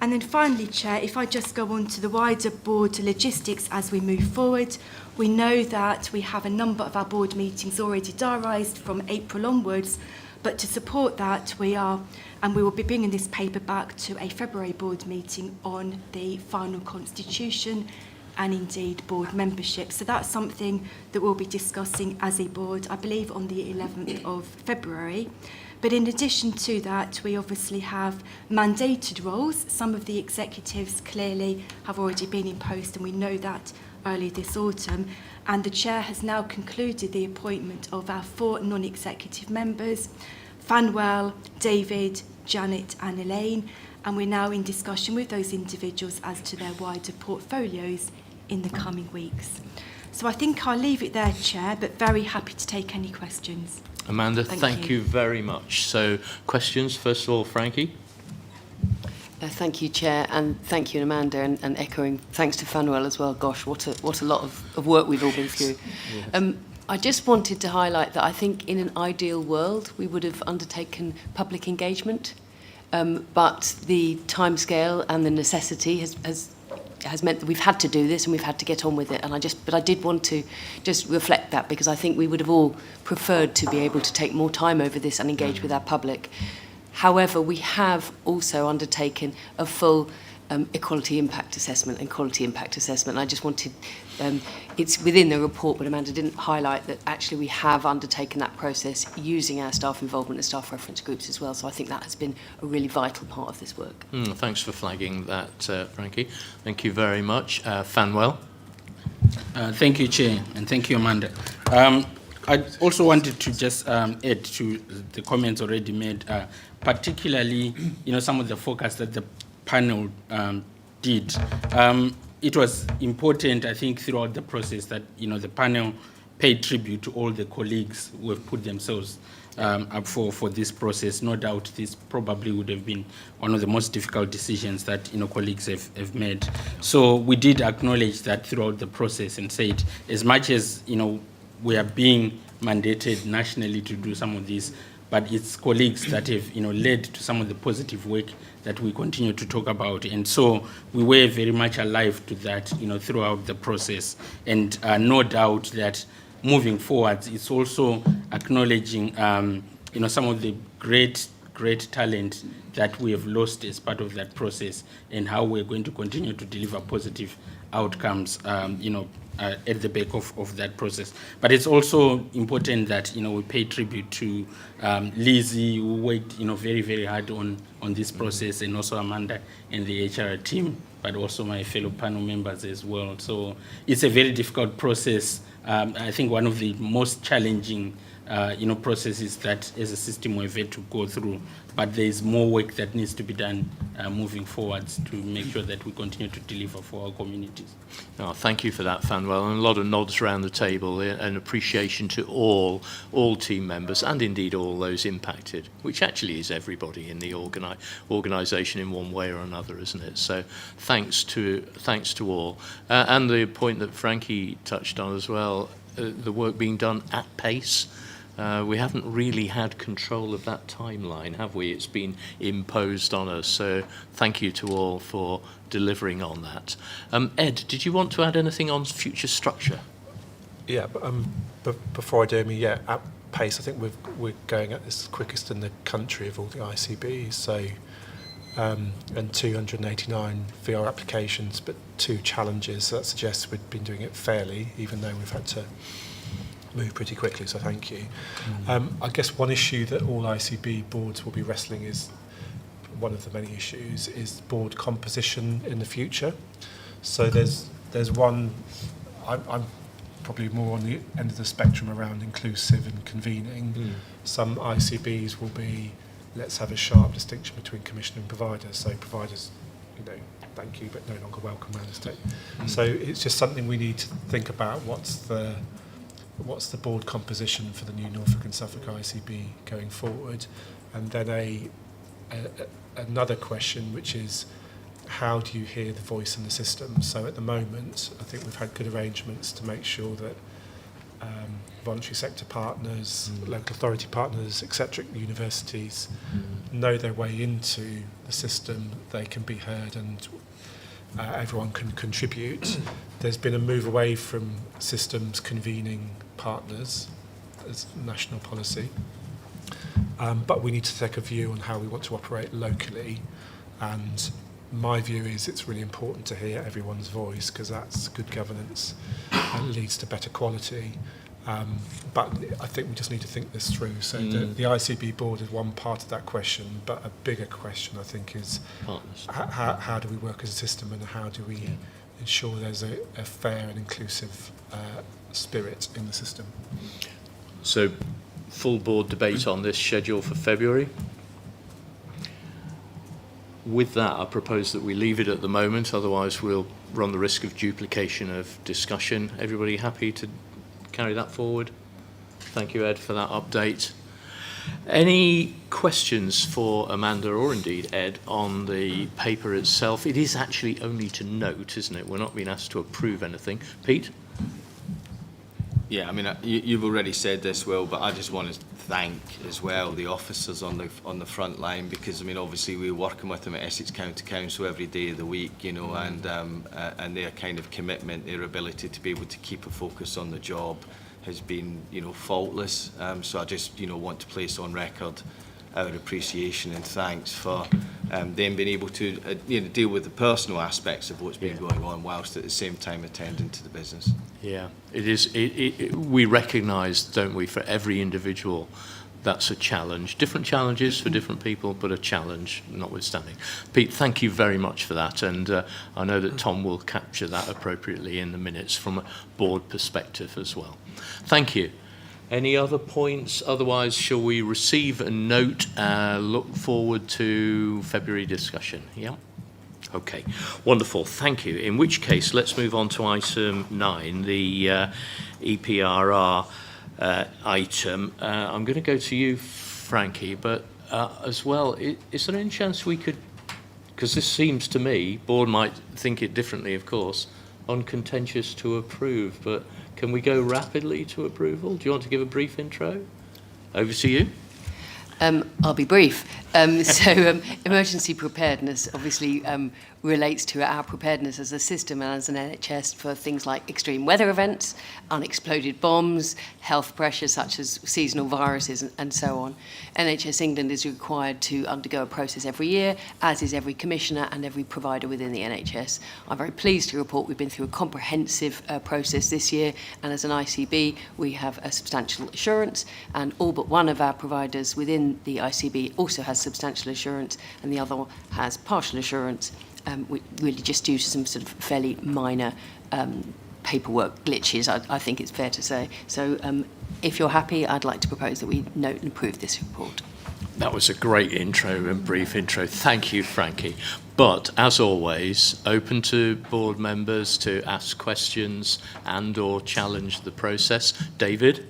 And then finally, Chair, if I just go on to the wider board logistics as we move forward, we know that we have a number of our board meetings already diarised from April onwards, but to support that, we will be bringing this paper back to a February board meeting on the final constitution and indeed board membership. So that's something that we'll be discussing as a board, I believe on the 11th of February. But in addition to that, we obviously have mandated roles. Some of the executives clearly have already been in post, and we know that early this autumn. And the Chair has now concluded the appointment of our 4 non-executive members, Fanwell, David, Janet and Elaine, and we're now in discussion with those individuals as to their wider portfolios in the coming weeks. So I think I'll leave it there, Chair, but very happy to take any questions. Amanda, thank you very much. So questions, first of all, Frankie? Thank you, Chair, and thank you, Amanda, and echoing thanks to Fanuel as well. Gosh, what a lot of work we've all been through. Yes. I just wanted to highlight that I think in an ideal world we would have undertaken public engagement, but the timescale and the necessity has meant that we've had to do this and we've had to get on with it. And I did want to just reflect that, because I think we would have all preferred to be able to take more time over this and engage with our public. However, we have also undertaken a full equality impact assessment and quality impact assessment. And I just wanted, it's within the report, but Amanda didn't highlight that actually we have undertaken that process using our staff involvement and staff reference groups as well. So I think that has been a really vital part of this work. Thanks for flagging that, Frankie. Thank you very much. Fanwell? Thank you, Chair, and thank you, Amanda. I also wanted to just add to the comments already made, particularly, some of the focus that the panel did. It was important, I think, throughout the process that, the panel paid tribute to all the colleagues who have put themselves up for this process. No doubt this probably would have been one of the most difficult decisions that, colleagues have made. So we did acknowledge that throughout the process and said, as much as, we are being mandated nationally to do some of this, but it's colleagues that have, led to some of the positive work that we continue to talk about. And so we were very much alive to that, throughout the process. And no doubt that moving forward, it's also acknowledging, some of the great talent that we have lost as part of that process, and how we're going to continue to deliver positive outcomes, at the back of that process. But it's also important that, we pay tribute to Lizzie, who worked, very, very hard on this process, and also Amanda and the HR team, but also my fellow panel members as well. So it's a very difficult process. I think one of the most challenging processes that as a system we've had to go through, but there's more work that needs to be done moving forwards to make sure that we continue to deliver for our communities. Oh, thank you for that, Fanwell, and a lot of nods around the table, and appreciation to all team members, and indeed all those impacted, which actually is everybody in the organisation in one way or another, isn't it? So thanks to all. And the point that Frankie touched on as well, the work being done at pace. We haven't really had control of that timeline, have we? It's been imposed on us. So thank you to all for delivering on that. Ed, did you want to add anything on future structure? Yeah, but before I do, at pace, I think we're going at this quickest in the country of all the ICBs. So, and 289 VR applications, but 2 challenges. So that suggests we've been doing it fairly, even though we've had to move pretty quickly, so thank you. I guess one issue that all ICB boards will be wrestling is, one of the many issues, is board composition in the future. So there's one, I'm probably more on the end of the spectrum around inclusive and convening. Some ICBs will be, let's have a sharp distinction between commissioner and provider. So providers, thank you, but no longer welcome around the state. So it's just something we need to think about. What's the board composition for the new Norfolk and Suffolk ICB going forward? And then another question, which is, how do you hear the voice in the system? So at the moment, I think we've had good arrangements to make sure that voluntary sector partners, local authority partners, etc., universities know their way into the system, they can be heard, and everyone can contribute. There's been a move away from systems convening partners as national policy, but we need to take a view on how we want to operate locally, and my view is it's really important to hear everyone's voice, because that's good governance and leads to better quality. But I think we just need to think this through. So the ICB board is one part of that question, but a bigger question, I think, is how do we work as a system, and how do we ensure there's a fair and inclusive spirit in the system. So full board debate on this schedule for February. With that, I propose that we leave it at the moment, otherwise we'll run the risk of duplication of discussion. Everybody happy to carry that forward? Thank you, Ed, for that update. Any questions for Amanda, or indeed Ed, on the paper itself? It is actually only to note, isn't it? We're not being asked to approve anything. Pete? Yeah, you've already said this, Will, but I just want to thank as well the officers on the front line, because obviously we're working with them at Essex County Council every day of the week, and their kind of commitment, their ability to be able to keep a focus on the job has been faultless. So I just want to place on record our appreciation and thanks for them being able to deal with the personal aspects of what's been going on, whilst at the same time attending to the business. Yeah, it is. We recognise, don't we, for every individual, that's a challenge. Different challenges for different people, but a challenge notwithstanding. Pete, thank you very much for that, and I know that Tom will capture that appropriately in the minutes from a board perspective as well. Thank you. Any other points? Otherwise, shall we receive a note, look forward to February discussion? Yeah? Okay, wonderful, thank you. In which case, let's move on to item 9, the EPRR item. I'm going to go to you, Frankie, but as well, is there any chance we could, because this seems to me, board might think it differently, of course, on contentious to approve, but can we go rapidly to approval? Do you want to give a brief intro? Over to you. I'll be brief. Emergency preparedness obviously relates to our preparedness as a system and as an NHS for things like extreme weather events, unexploded bombs, health pressures such as seasonal viruses and so on. NHS England is required to undergo a process every year, as is every commissioner and every provider within the NHS. I'm very pleased to report we've been through a comprehensive process this year, and as an ICB we have a substantial assurance, and all but one of our providers within the ICB also has substantial assurance and the other has partial assurance, really just due to some sort of fairly minor paperwork glitches, I think it's fair to say. So if you're happy, I'd like to propose that we note and approve this report. That was a great intro and brief intro. Thank you, Frankie. But, as always, open to board members to ask questions and or challenge the process. David?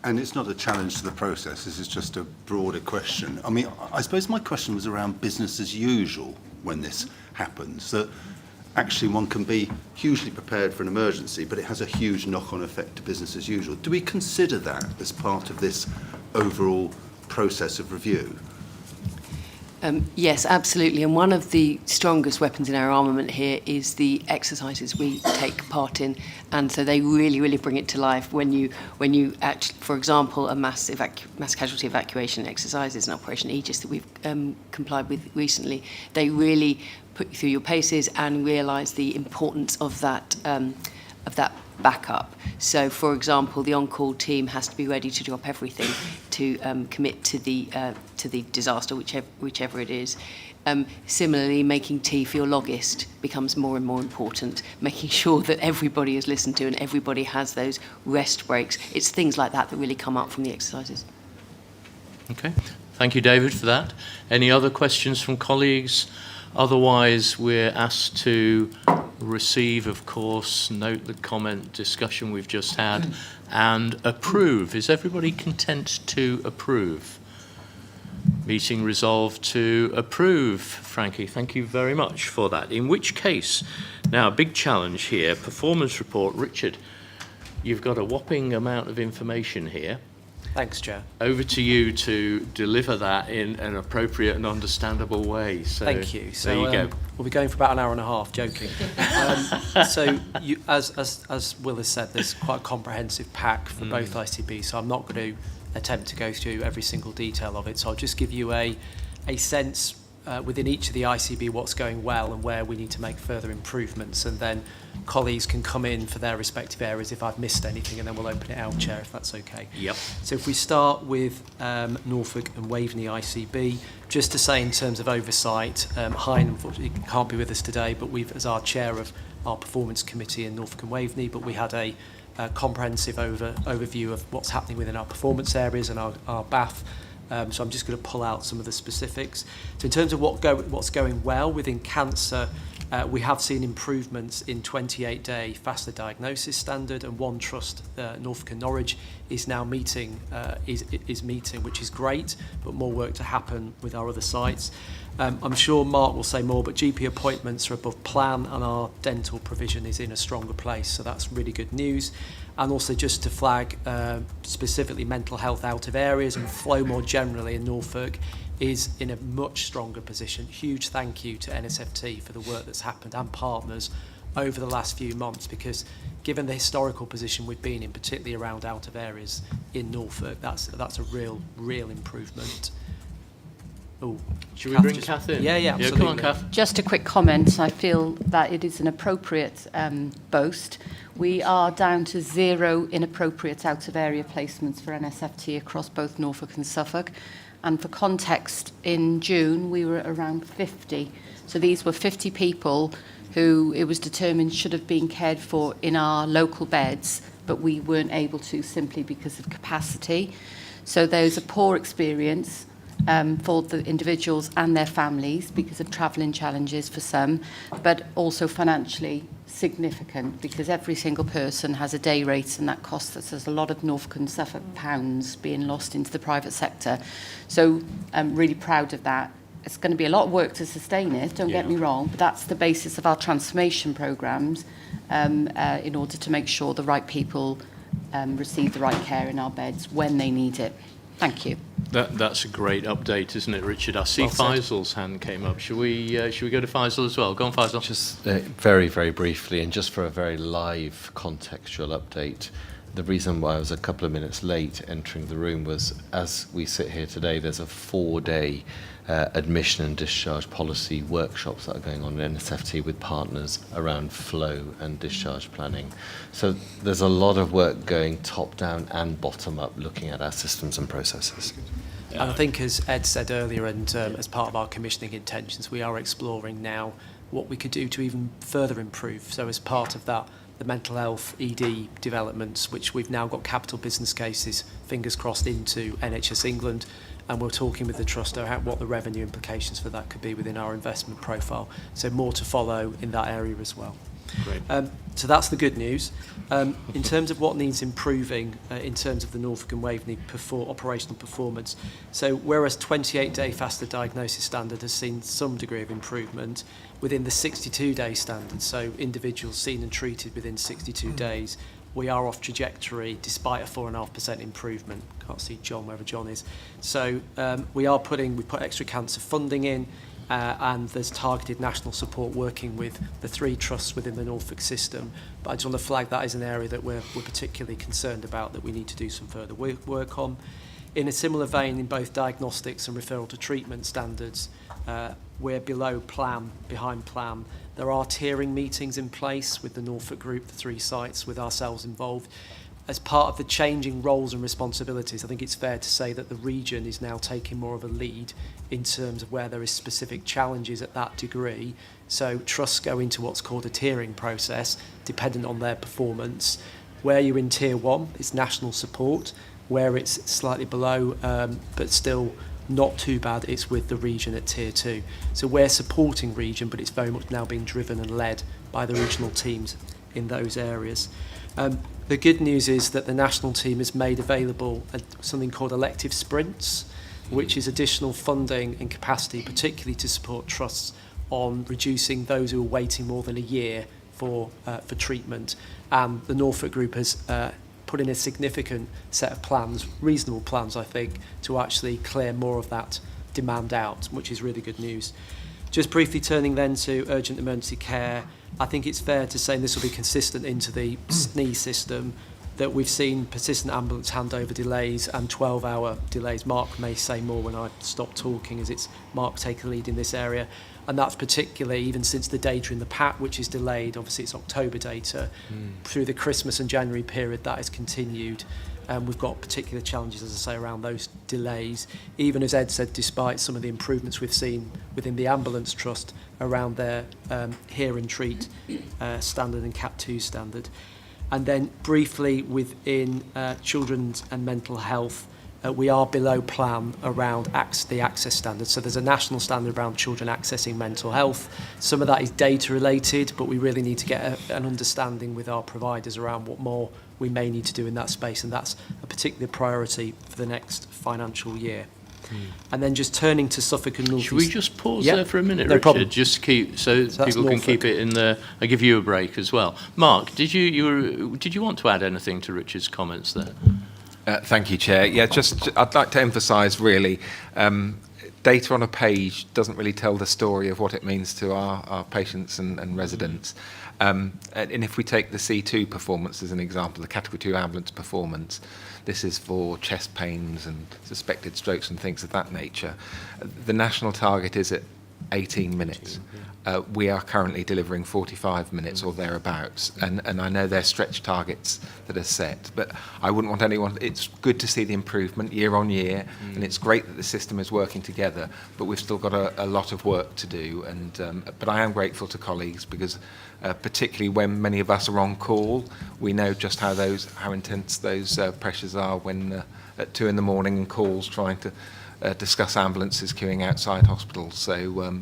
And it's not a challenge to the process, this is just a broader question. I mean, I suppose my question was around business as usual when this happens, that actually one can be hugely prepared for an emergency, but it has a huge knock-on effect to business as usual. Do we consider that as part of this overall process of review? Yes, absolutely. And one of the strongest weapons in our armament here is the exercises we take part in. And so they really, really bring it to life when you actually, for example, a mass casualty evacuation exercise is an Operation Aegis that we've complied with recently. They really put you through your paces and realise the importance of that backup. So, for example, the on-call team has to be ready to drop everything to commit to the disaster, whichever it is. Similarly, making tea for your logist becomes more and more important, making sure that everybody is listened to and everybody has those rest breaks. It's things like that that really come up from the exercises. Okay. Thank you, David, for that. Any other questions from colleagues? Otherwise, we're asked to receive, of course, note the comment discussion we've just had, and approve. Is everybody content to approve? Meeting resolved to approve. Frankie, thank you very much for that. In which case, now a big challenge here, performance report. Richard, you've got a whopping amount of information here. Thanks, Chair. Over to you to deliver that in an appropriate and understandable way. So, thank you. So there you go. We'll be going for about an hour and a half, joking. So you, as Will has said, there's quite a comprehensive pack for both ICBs, so I'm not going to attempt to go through every single detail of it. So I'll just give you a sense within each of the ICB what's going well and where we need to make further improvements, and then colleagues can come in for their respective areas if I've missed anything, and then we'll open it out, Chair, if that's okay. Yep. So if we start with Norfolk and Waveney ICB, just to say in terms of oversight, Hein unfortunately can't be with us today, but we've, as our chair of our performance committee in Norfolk and Waveney, but we had a comprehensive overview of what's happening within our performance areas and our BAF. So I'm just going to pull out some of the specifics. So in terms of what's going well within cancer, we have seen improvements in 28-day faster diagnosis standard, and One Trust Norfolk and Norwich is now meeting, which is great, but more work to happen with our other sites. I'm sure Mark will say more, but GP appointments are above plan and our dental provision is in a stronger place, so that's really good news. And also just to flag specifically mental health out of areas and flow more generally in Norfolk is in a much stronger position. Huge thank you to NSFT for the work that's happened and partners over the last few months, because given the historical position we've been in, particularly around out of areas in Norfolk, that's a real improvement. Oh, should we bring Kath in? Yeah, absolutely. Come on, Kath. Just a quick comment. I feel that it is an appropriate boast. We are down to 0 inappropriate out-of-area placements for NSFT across both Norfolk and Suffolk. And for context, in June, we were at around 50. So these were 50 people who it was determined should have been cared for in our local beds, but we weren't able to simply because of capacity. So there's a poor experience for the individuals and their families because of travelling challenges for some, but also financially significant because every single person has a day rate, and that costs us. There's a lot of Norfolk and Suffolk pounds being lost into the private sector. So I'm really proud of that. It's going to be a lot of work to sustain it, don't get me wrong, but that's the basis of our transformation programmes in order to make sure the right people receive the right care in our beds when they need it. Thank you. That's a great update, isn't it, Richard? I see Well said. Faisal's hand came up. Should we go to Faisal as well? Go on, Faisal. Just very, very briefly, and just for a very live contextual update, the reason why I was a couple of minutes late entering the room was, as we sit here today, there's a 4-day admission and discharge policy workshops that are going on in NSFT with partners around flow and discharge planning. So there's a lot of work going top down and bottom up, looking at our systems and processes. And I think, as Ed said earlier, and as part of our commissioning intentions, we are exploring now what we could do to even further improve. So as part of that, the mental health ED developments, which we've now got capital business cases, fingers crossed, into NHS England, and we're talking with the Trust about what the revenue implications for that could be within our investment profile. So more to follow in that area as well. Great. So that's the good news. In terms of what needs improving in terms of the Norfolk and Waveney operational performance, so whereas 28-day faster diagnosis standard has seen some degree of improvement, within the 62-day standard, so individuals seen and treated within 62 days, we are off trajectory despite a 4.5% improvement. Can't see John, wherever John is. So we put extra cancer funding in, and there's targeted national support working with the 3 trusts within the Norfolk system. But I just want to flag that as an area that we're particularly concerned about, that we need to do some further work on. In a similar vein, in both diagnostics and referral to treatment standards, we're below plan, behind plan. There are tiering meetings in place with the Norfolk group, the 3 sites, with ourselves involved. As part of the changing roles and responsibilities, I think it's fair to say that the region is now taking more of a lead in terms of where there is specific challenges at that degree. So trusts go into what's called a tiering process, dependent on their performance. Where you're in tier 1, it's national support. Where it's slightly below, but still not too bad, it's with the region at tier 2. So we're supporting region, but it's very much now being driven and led by the regional teams in those areas. The good news is that the national team has made available something called elective sprints, which is additional funding and capacity, particularly to support trusts on reducing those who are waiting more than a year for treatment. And the Norfolk group has put in a significant set of plans, reasonable plans, I think, to actually clear more of that demand out, which is really good news. Just briefly turning then to urgent emergency care, I think it's fair to say, and this will be consistent into the SNE system, that we've seen persistent ambulance handover delays and 12-hour delays. Mark may say more when I stop talking, as it's Mark taking the lead in this area. And that's particularly even since the data in the PAT, which is delayed, obviously it's October data, through the Christmas and January period, that has continued. We've got particular challenges, as I say, around those delays. Even as Ed said, despite some of the improvements we've seen within the ambulance trust around their hear and treat standard and CAT 2 standard. And then briefly within children's and mental health, we are below plan around the access standard. So there's a national standard around children accessing mental health. Some of that is data related, but we really need to get an understanding with our providers around what more we may need to do in that space, and that's a particular priority for the next financial year. And then just turning to Suffolk and North East. Should we just pause there for a minute, no Richard? problem. Just keep so people can keep it in the. I give you a break as well. Mark, did you want to add anything to Richard's comments there? Thank you, Chair. Yeah, I'd like to emphasise really, data on a page doesn't really tell the story of what it means to our patients and residents. And if we take the C2 performance as an example, the Category 2 ambulance performance, this is for chest pains and suspected strokes and things of that nature. The national target is at 18 minutes. We are currently delivering 45 minutes or thereabouts, and I know they're stretch targets that are set, but I wouldn't want anyone. It's good to see the improvement year on year, and it's great that the system is working together, but we've still got a lot of work to do. And but I am grateful to colleagues because, particularly when many of us are on call, we know just how intense those pressures are when at 2 a.m. and calls trying to discuss ambulances queuing outside hospitals. So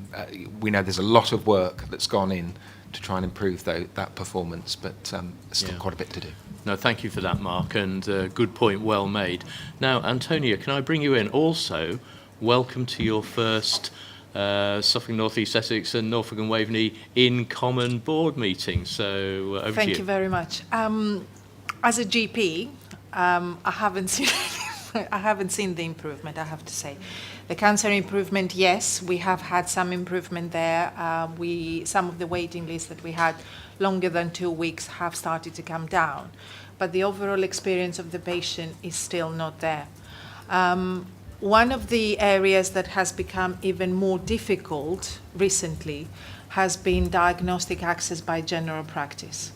we know there's a lot of work that's gone in to try and improve that performance, but still quite a bit to do. No, thank you for that, Mark, and good point, well made. Now, Antonia, can I bring you in? Also, welcome to your first Suffolk North East Essex and Norfolk and Waveney in common board meeting. So over to you. Thank you very much. As a GP, I haven't seen I haven't seen the improvement, I have to say. The cancer improvement, yes, we have had some improvement there. Some of the waiting lists that we had longer than 2 weeks have started to come down. But the overall experience of the patient is still not there. One of the areas that has become even more difficult recently has been diagnostic access by general practice.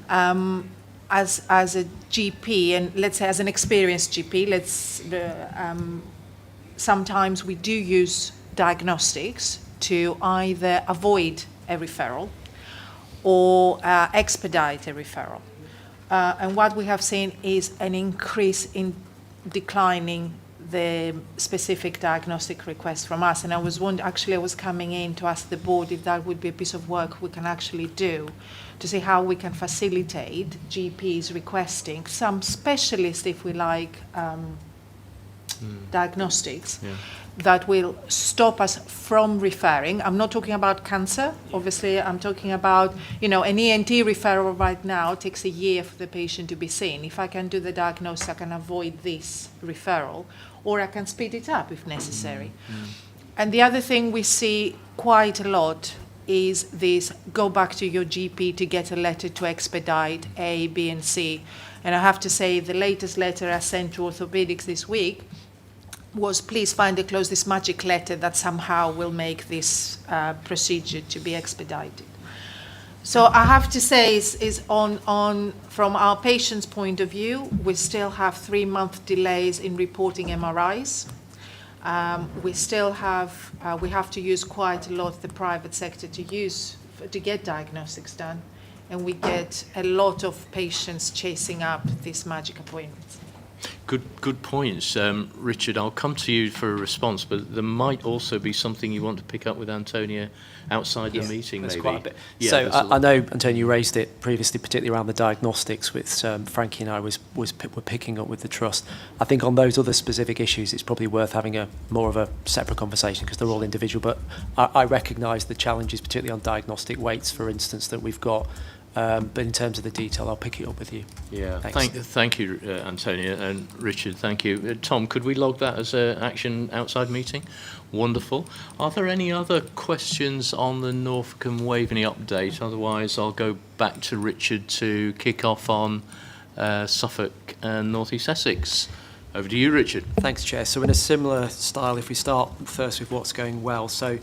As a GP, and let's say as an experienced GP, sometimes we do use diagnostics to either avoid a referral or expedite a referral. And what we have seen is an increase in declining the specific diagnostic request from us. And I was coming in to ask the board if that would be a piece of work we can actually do to see how we can facilitate GPs requesting some specialist, if we like, diagnostics that will stop us from referring. I'm not talking about cancer, obviously. I'm talking about, an ENT referral right now takes a year for the patient to be seen. If I can do the diagnosis, I can avoid this referral, or I can speed it up if necessary. And the other thing we see quite a lot is this: go back to your GP to get a letter to expedite A, B, and C. And I have to say, the latest letter I sent to orthopedics this week was, please find and close this magic letter that somehow will make this procedure to be expedited. So I have to say, is on from our patient's point of view, we still have 3-month delays in reporting MRIs. We still have to use quite a lot of the private sector to get diagnostics done, and we get a lot of patients chasing up these magic appointments. Good points. Richard, I'll come to you for a response, but there might also be something you want to pick up with Antonia outside the meeting, there's maybe. Quite a bit. Yeah, so I know, Antonia, you raised it previously, particularly around the diagnostics, which Frankie and I were picking up with the Trust. I think on those other specific issues, it's probably worth having more of a separate conversation because they're all individual, but I recognise the challenges, particularly on diagnostic weights, for instance, that we've got. But in terms of the detail, I'll pick it up with you. Yeah, Thanks. thank you, Antonia, and Richard, thank you. Tom, could we log that as an action outside meeting? Wonderful. Are there any other questions on the Norfolk and Waveney update? Otherwise, I'll go back to Richard to kick off on Suffolk and North East Essex. Over to you, Richard. Thanks, Chair. So in a similar style, if we start first with what's going well. So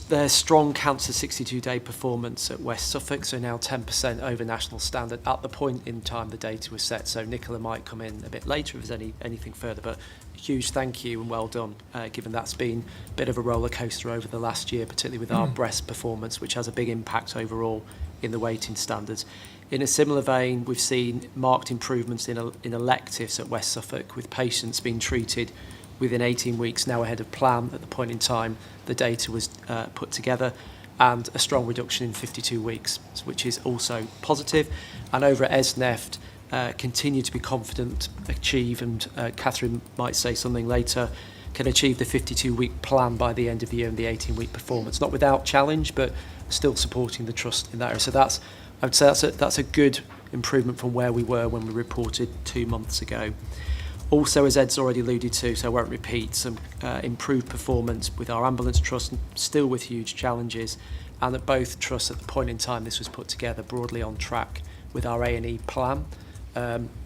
there's strong cancer 62-day performance at West Suffolk, so now 10% over national standard at the point in time the data was set. So Nicola might come in a bit later if there's anything further, but a huge thank you and well done, given that's been a bit of a roller coaster over the last year, particularly with our breast performance, which has a big impact overall in the weighting standards. In a similar vein, we've seen marked improvements in electives at West Suffolk, with patients being treated within 18 weeks now ahead of plan at the point in time the data was put together, and a strong reduction in 52 weeks, which is also positive. And over at ESNEFT, continue to be confident, achieve, and Catherine might say something later, can achieve the 52-week plan by the end of the year and the 18-week performance. Not without challenge, but still supporting the Trust in that area. So I would say that's a good improvement from where we were when we reported 2 months ago. Also, as Ed's already alluded to, so I won't repeat, some improved performance with our ambulance trust, still with huge challenges, and that both trusts at the point in time this was put together broadly on track with our A&E plan.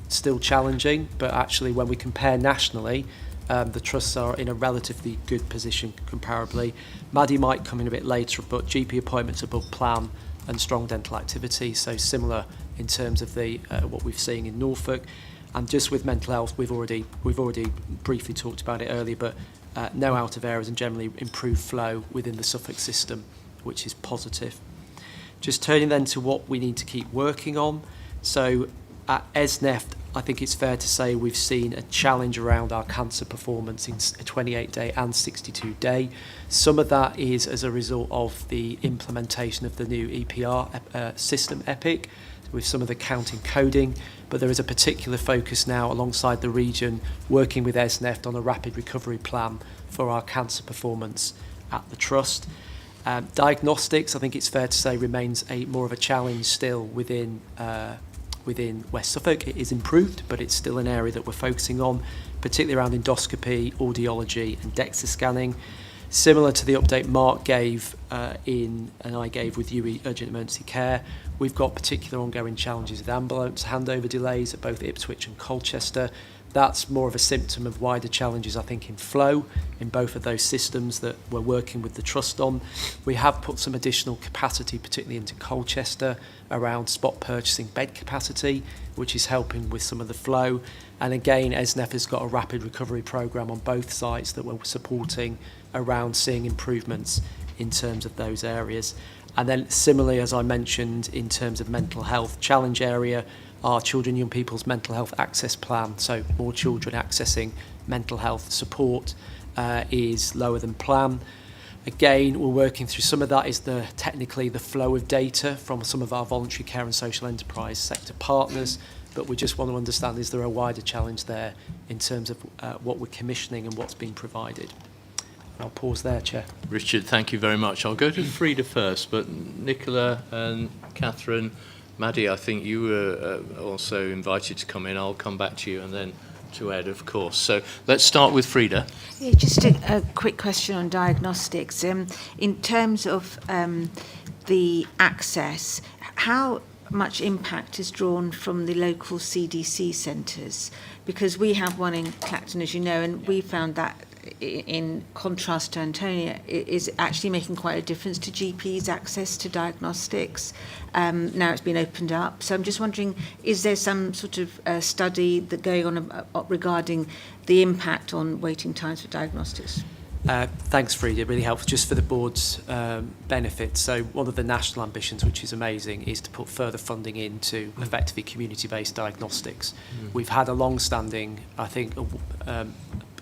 Still challenging, but actually when we compare nationally, the trusts are in a relatively good position comparably. Maddie might come in a bit later, but GP appointments above plan and strong dental activity, so similar in terms of the what we've seen in Norfolk. And just with mental health, we've already briefly talked about it earlier, but no out of areas and generally improved flow within the Suffolk system, which is positive. Just turning then to what we need to keep working on. So at ESNEFT, I think it's fair to say we've seen a challenge around our cancer performance in 28-day and 62-day. Some of that is as a result of the implementation of the new EPR system, EPIC, with some of the counting coding, but there is a particular focus now alongside the region working with ESNEFT on a rapid recovery plan for our cancer performance at the Trust. Diagnostics, I think it's fair to say, remains more of a challenge still within West Suffolk. It is improved, but it's still an area that we're focusing on. particularly around endoscopy, audiology and DEXA scanning. Similar to the update Mark gave and I gave with UE Urgent Emergency Care, we've got particular ongoing challenges with ambulance handover delays at both Ipswich and Colchester. That's more of a symptom of wider challenges, I think, in flow in both of those systems that we're working with the Trust on. We have put some additional capacity, particularly into Colchester, around spot purchasing bed capacity, which is helping with some of the flow. And again, ESNEF has got a rapid recovery programme on both sites that we're supporting around seeing improvements in terms of those areas. And then similarly, as I mentioned, in terms of mental health challenge area, our Children and Young People's Mental Health Access Plan, so more children accessing mental health support, is lower than plan. Again, we're working through some of that is technically the flow of data from some of our voluntary care and social enterprise sector partners, but we just want to understand, is there a wider challenge there in terms of what we're commissioning and what's being provided? I'll pause there, Chair. Richard, thank you very much. I'll go to Frida first, but Nicola and Catherine, Maddie, I think you were also invited to come in. I'll come back to you and then to Ed, of course. So let's start with Frida. Yeah, just a quick question on diagnostics. In terms of the access, how much impact is drawn from the local CDC centres? Because we have one in Clacton, as you know, and we found that in contrast to Antonia, it is actually making quite a difference to GPs' access to diagnostics. Now it's been opened up. So I'm just wondering, is there some sort of study that going on regarding the impact on waiting times for diagnostics? Thanks, Frida. It really helps just for the board's benefit. So one of the national ambitions, which is amazing, is to put further funding into effectively community-based diagnostics. We've had a long-standing, I think,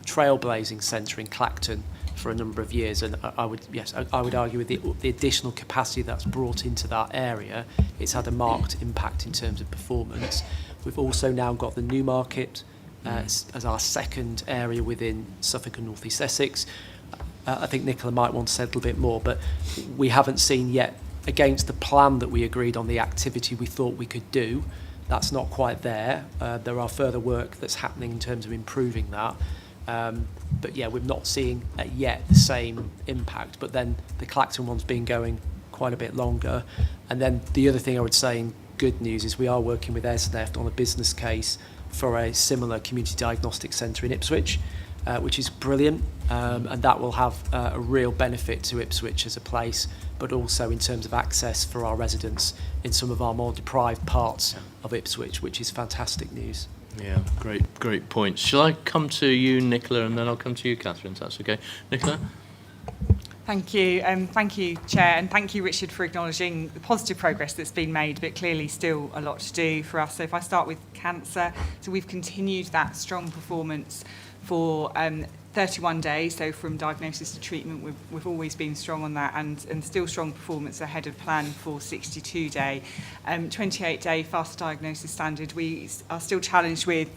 trailblazing centre in Clacton for a number of years, and I would argue with the additional capacity that's brought into that area, it's had a marked impact in terms of performance. We've also now got the Newmarket as our second area within Suffolk and North East Essex. I think Nicola might want to say a little bit more, but we haven't seen yet, against the plan that we agreed on, the activity we thought we could do. That's not quite there. There are further work that's happening in terms of improving that. But yeah, we're not seeing yet the same impact. But then the Clacton one's been going quite a bit longer. And then the other thing I would say in good news is we are working with ESNEF on a business case for a similar community diagnostic centre in Ipswich, which is brilliant. And that will have a real benefit to Ipswich as a place, but also in terms of access for our residents in some of our more deprived parts of Ipswich, which is fantastic news. Yeah, great points. Shall I come to you, Nicola, and then I'll come to you, Catherine, if that's okay. Nicola? Thank you, Chair, and thank you, Richard, for acknowledging the positive progress that's been made, but clearly still a lot to do for us. So if I start with cancer, so we've continued that strong performance for 31 days, so from diagnosis to treatment, we've always been strong on that, and still strong performance ahead of plan for 62-day. 28-day fast diagnosis standard we are still challenged with,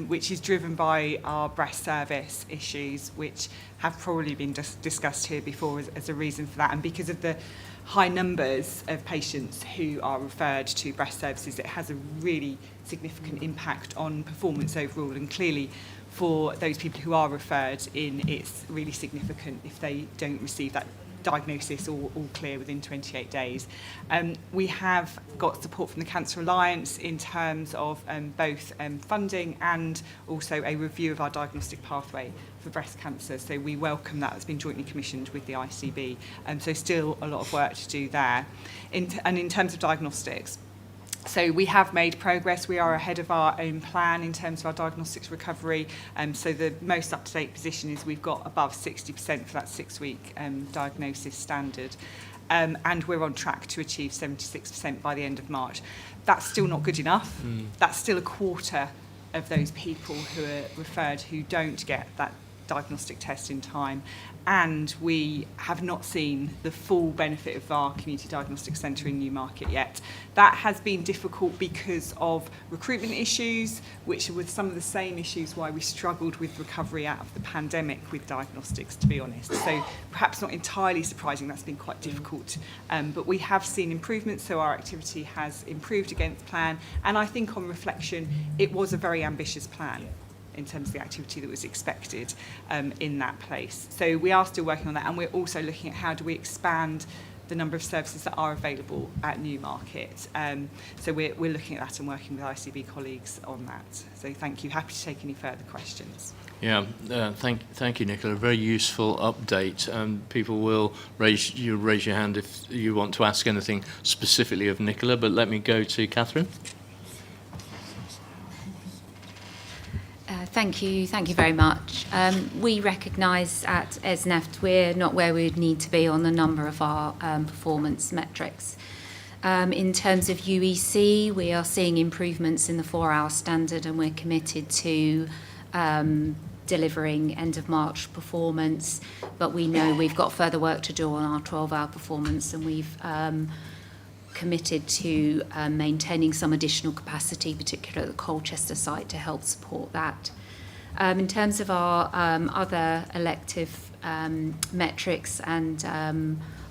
which is driven by our breast service issues, which have probably been discussed here before as a reason for that. And because of the high numbers of patients who are referred to breast services, it has a really significant impact on performance overall, and clearly for those people who are referred in, it's really significant if they don't receive that diagnosis or all clear within 28 days. We have got support from the Cancer Alliance in terms of both funding and also a review of our diagnostic pathway for breast cancer. So we welcome that. It's been jointly commissioned with the ICB. So still a lot of work to do there. And in terms of diagnostics, so we have made progress. We are ahead of our own plan in terms of our diagnostics recovery. So the most up-to-date position is we've got above 60% for that 6-week diagnosis standard. And we're on track to achieve 76% by the end of March. That's still not good enough. That's still a quarter of those people who are referred who don't get that diagnostic test in time. And we have not seen the full benefit of our community diagnostic centre in Newmarket yet. That has been difficult because of recruitment issues, which were some of the same issues why we struggled with recovery out of the pandemic with diagnostics, to be honest. So perhaps not entirely surprising, that's been quite difficult. But we have seen improvements, so our activity has improved against plan. And I think on reflection, it was a very ambitious plan. in terms of the activity that was expected in that place. So we are still working on that, and we're also looking at how do we expand the number of services that are available at Newmarket. So we're looking at that and working with ICB colleagues on that. So thank you. Happy to take any further questions. Yeah, thank you, Nicola. A very useful update. People will raise your hand if you want to ask anything specifically of Nicola, but let me go to Catherine. Thank you very much. We recognise at ESNEFT we're not where we would need to be on a number of our performance metrics. In terms of UEC, we are seeing improvements in the 4-hour standard, and we're committed to delivering end of March performance, but we know we've got further work to do on our 12-hour performance, and we've committed to maintaining some additional capacity, particularly at the Colchester site, to help support that. In terms of our other elective metrics and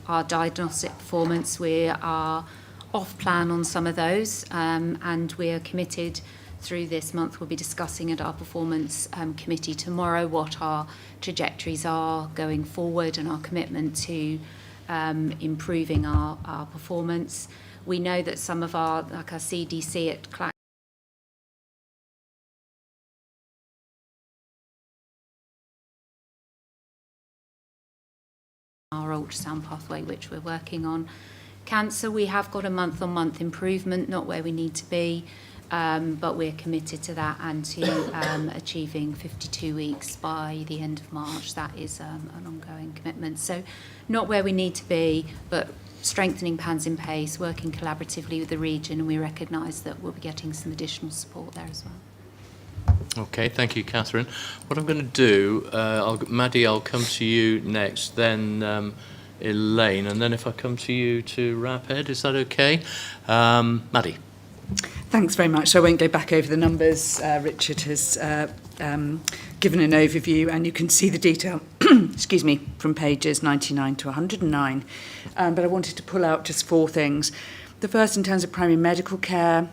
our diagnostic performance, we are off plan on some of those, and we are committed through this month. We'll be discussing at our performance committee tomorrow what our trajectories are going forward and our commitment to improving our performance. We know that some of our CDC at Clack our ultrasound pathway, which we're working on. Cancer, we have got a month-on-month improvement, not where we need to be, but we're committed to that and to achieving 52 weeks by the end of March. That is an ongoing commitment. So not where we need to be, but strengthening plans in pace, working collaboratively with the region, and we recognise that we'll be getting some additional support there as well. Okay, thank you, Catherine. What I'm going to do, Maddie, I'll come to you next, then Elaine, and then if I come to you to wrap, Ed, is that okay? Maddie. Thanks very much. I won't go back over the numbers. Richard has given an overview, and you can see the detail, excuse me, from pages 99 to 109. But I wanted to pull out just 4 things. The first, in terms of primary medical care,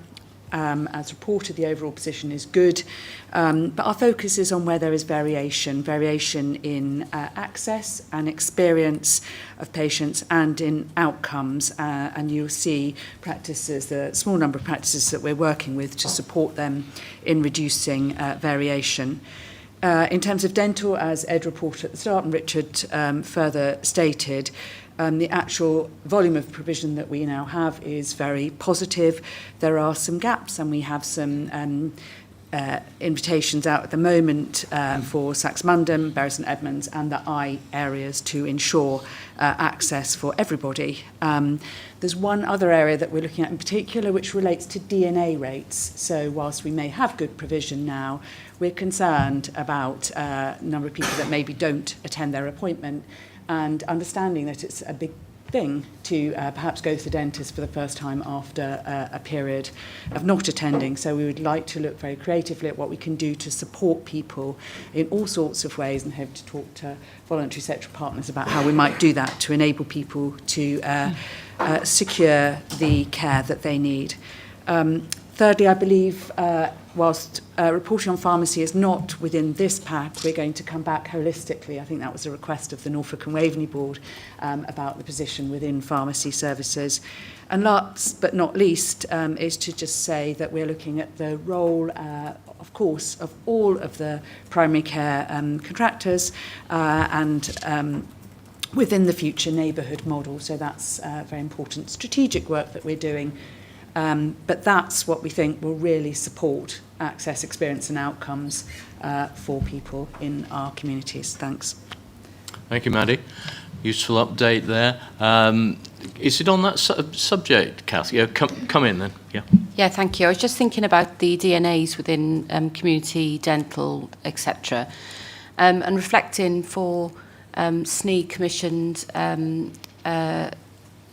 as reported, the overall position is good, but our focus is on where there is variation in access and experience of patients and in outcomes, and you'll see practices, the small number of practices that we're working with to support them in reducing variation. In terms of dental, as Ed reported at the start and Richard further stated, the actual volume of provision that we now have is very positive. There are some gaps, and we have some invitations out at the moment for Saxmundham, Bury St Edmunds and the eye areas to ensure access for everybody. There's one other area that we're looking at in particular which relates to DNA rates. So whilst we may have good provision now, we're concerned about a number of people that maybe don't attend their appointment, and understanding that it's a big thing to perhaps go to the dentist for the first time after a period of not attending. So we would like to look very creatively at what we can do to support people in all sorts of ways, and hope to talk to voluntary sector partners about how we might do that to enable people to secure the care that they need. Thirdly, I believe whilst reporting on pharmacy is not within this pack, we're going to come back holistically. I think that was a request of the Norfolk and Waveney Board about the position within pharmacy services. And last but not least is to just say that we're looking at the role, of course, of all of the primary care contractors and within the future neighbourhood model. So that's very important strategic work that we're doing. But that's what we think will really support access, experience and outcomes for people in our communities. Thanks. Thank you, Maddie. Useful update there. Is it on that subject, Kathy? Yeah, come in then. Yeah. Yeah, thank you. I was just thinking about the DNAs within community, dental, etc. And reflecting for SNE commissioned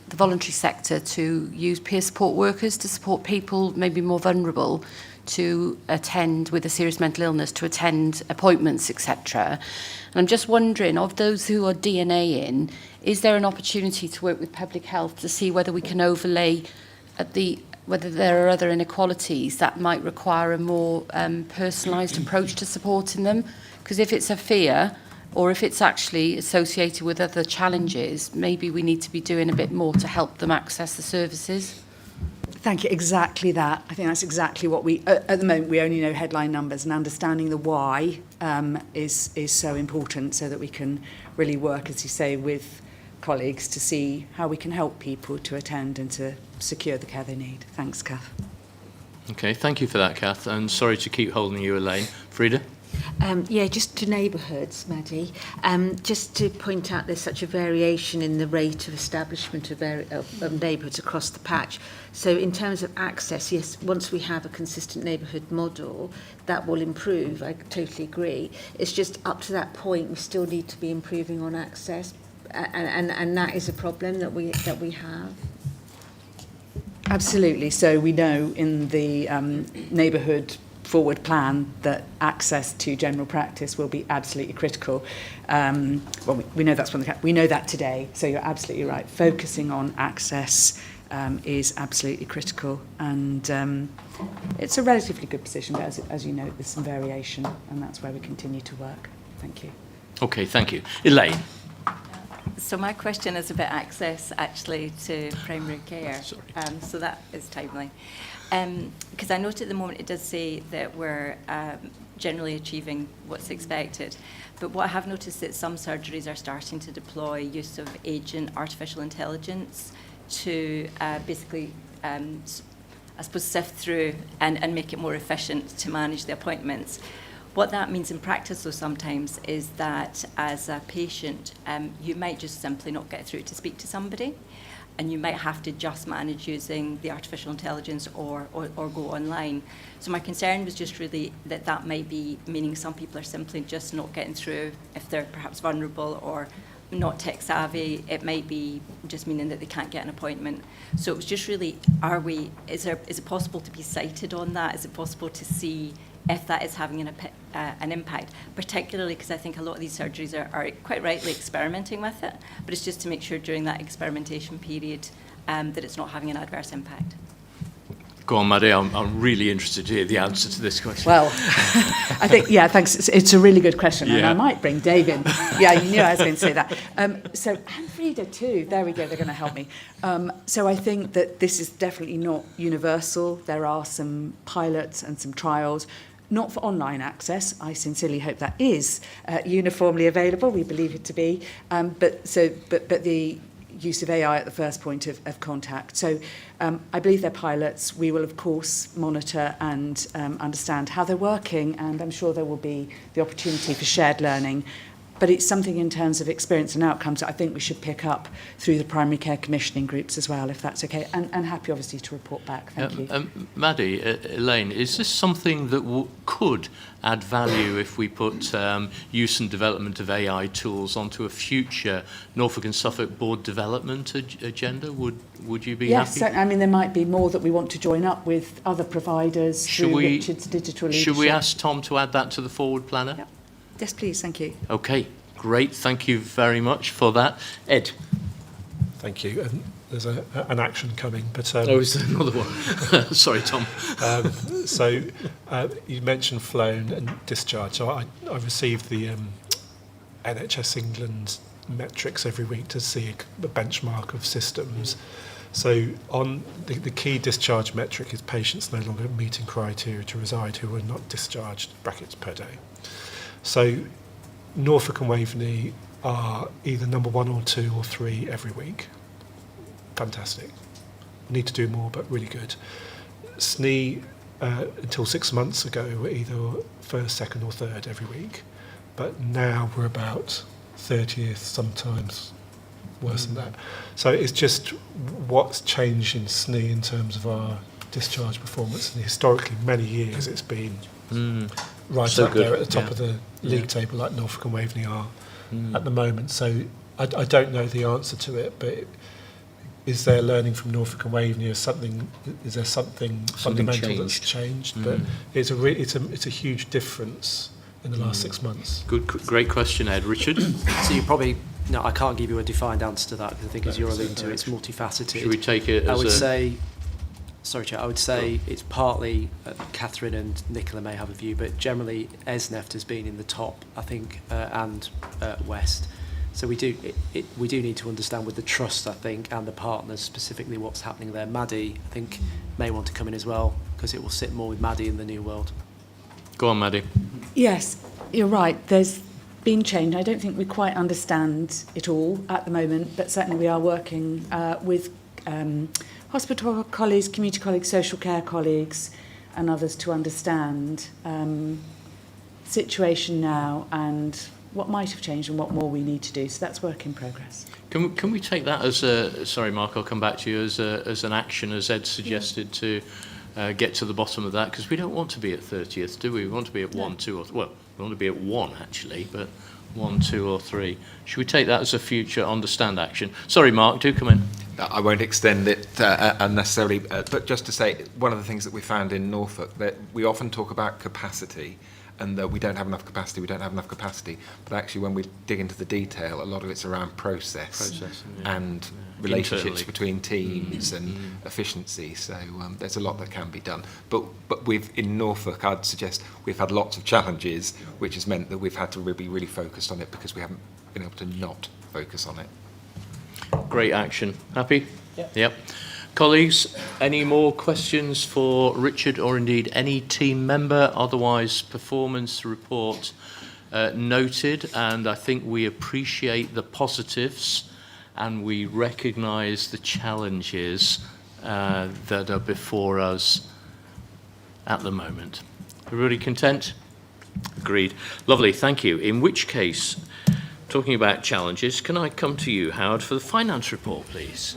the voluntary sector to use peer support workers to support people maybe more vulnerable to attend with a serious mental illness, to attend appointments, etc. And I'm just wondering, of those who are DNA in, is there an opportunity to work with public health to see whether we can overlay at the whether there are other inequalities that might require a more personalised approach to supporting them. Because if it's a fear, or if it's actually associated with other challenges, maybe we need to be doing a bit more to help them access the services. Thank you. Exactly that. I think that's exactly what we, at the moment, we only know headline numbers, and understanding the why is so important, so that we can really work, as you say, with colleagues to see how we can help people to attend and to secure the care they need. Thanks, Kath. Okay, thank you for that, Kath, and sorry to keep holding you, Elaine. Frida? Yeah, just to neighbourhoods, Maddie, just to point out there's such a variation in the rate of establishment of neighbourhoods across the patch. So in terms of access, yes, once we have a consistent neighbourhood model, that will improve. I totally agree. It's just up to that point, we still need to be improving on access, and that is a problem that we have. Absolutely. So we know in the neighbourhood forward plan that access to general practice will be absolutely critical. Well, we know that's one of the, we know that today. So you're absolutely right. Focusing on access is absolutely critical, and it's a relatively good position. But as you know, there's some variation, and that's where we continue to work. Thank you. Okay, thank you, Elaine. So my question is about access, actually, to primary care. Sorry. So that is timely. Because I note at the moment it does say that we're generally achieving what's expected. But what I have noticed that some surgeries are starting to deploy use of agent artificial intelligence to basically, I suppose, sift through and make it more efficient to manage the appointments. What that means in practice, though, sometimes is that as a patient, you might just simply not get through to speak to somebody, and you might have to just manage using the artificial intelligence or go online. So my concern was just really that might be meaning some people are simply just not getting through if they're perhaps vulnerable or not tech savvy. It might be just meaning that they can't get an appointment. So it was just really, is it possible to be cited on that? Is it possible to see if that is having an impact, particularly because I think a lot of these surgeries are quite rightly experimenting with it, but it's just to make sure during that experimentation period that it's not having an adverse impact. Go on, Maddie, I'm really interested to hear the answer to this question. Well, I think, yeah, thanks. It's a really good question, and I might bring Dave in. Yeah, you knew I was going to say that. So, and Frida too. There we go, they're going to help me. So I think that this is definitely not universal. There are some pilots and some trials. Not for online access. I sincerely hope that is uniformly available. We believe it to be. But the use of AI at the first point of contact. So I believe they're pilots. We will, of course, monitor and understand how they're working, and I'm sure there will be the opportunity for shared learning. But it's something in terms of experience and outcomes that I think we should pick up through the primary care commissioning groups as well, if that's okay. And happy, obviously, to report back. Thank you. Maddie, Elaine, is this something that could add value if we put use and development of AI tools onto a future Norfolk and Suffolk board development agenda? Would you be happy? Yes, I mean, there might be more that we want to join up with other providers through Richard's digital leadership. Should we ask Tom to add that to the forward planner? Yep. Yes, please. Thank you. Okay, great. Thank you very much for that. Ed. Thank you. And there's an action coming, but is there another one? Sorry, Tom. So you mentioned flown and discharge. So I received the NHS England metrics every week to see a benchmark of systems. So on the key discharge metric is patients no longer meeting criteria to reside who were not discharged (brackets per day). So Norfolk and Waveney are either number 1 or 2 or 3 every week. Fantastic. Need to do more, but really good. SNE, until 6 months ago, were either 1st, 2nd or 3rd every week. But now we're about 30th, sometimes worse than that. So it's just what's changed in SNE in terms of our discharge performance. And historically, many years, it's been right so up good. There at the top of the league table, like Norfolk and Waveney are at the moment. So I don't know the answer to it, but is there learning from Norfolk and Waveney? Is there something fundamental that's changed? But it's a huge difference in the last 6 months. Great question, Ed. Richard? So you probably, no, I can't give you a defined answer to that, because I think as you're alluding to, it's multifaceted. Should we take it as I would say Sorry, Chair, I would say it's partly, Catherine and Nicola may have a view, but generally ESNEFT has been in the top, I think, and West. So we do need to understand with the trust, I think, and the partners specifically what's happening there. Maddie, I think, may want to come in as well, because it will sit more with Maddie in the new world. Go on, Maddie. Yes, you're right. There's been change. I don't think we quite understand it all at the moment, but certainly we are working with hospital colleagues, community colleagues, social care colleagues and others to understand the situation now and what might have changed and what more we need to do. So that's work in progress. Can we take that as a, sorry Mark, I'll come back to you, as an action, as Ed suggested, to get to the bottom of that, because we don't want to be at 30th, do we? We want to be at 1, 2 or, well, we want to be at 1 actually, but 1, 2 or 3. Should we take that as a future understand action? Sorry Mark, do come in. I won't extend it unnecessarily, but just to say, one of the things that we found in Norfolk, that we often talk about capacity and that we don't have enough capacity, but actually when we dig into the detail, a lot of it's around process and relationships between teams and efficiency. So there's a lot that can be done. But in Norfolk, I'd suggest we've had lots of challenges, which has meant that we've had to be really focused on it because we haven't been able to not focus on it. Great action. Happy? Yep. Colleagues, any more questions for Richard or indeed any team member? Otherwise, performance report noted, and I think we appreciate the positives and we recognise the challenges that are before us at the moment. Everybody content? Agreed. Lovely, thank you. In which case, talking about challenges, can I come to you, Howard, for the finance report, please?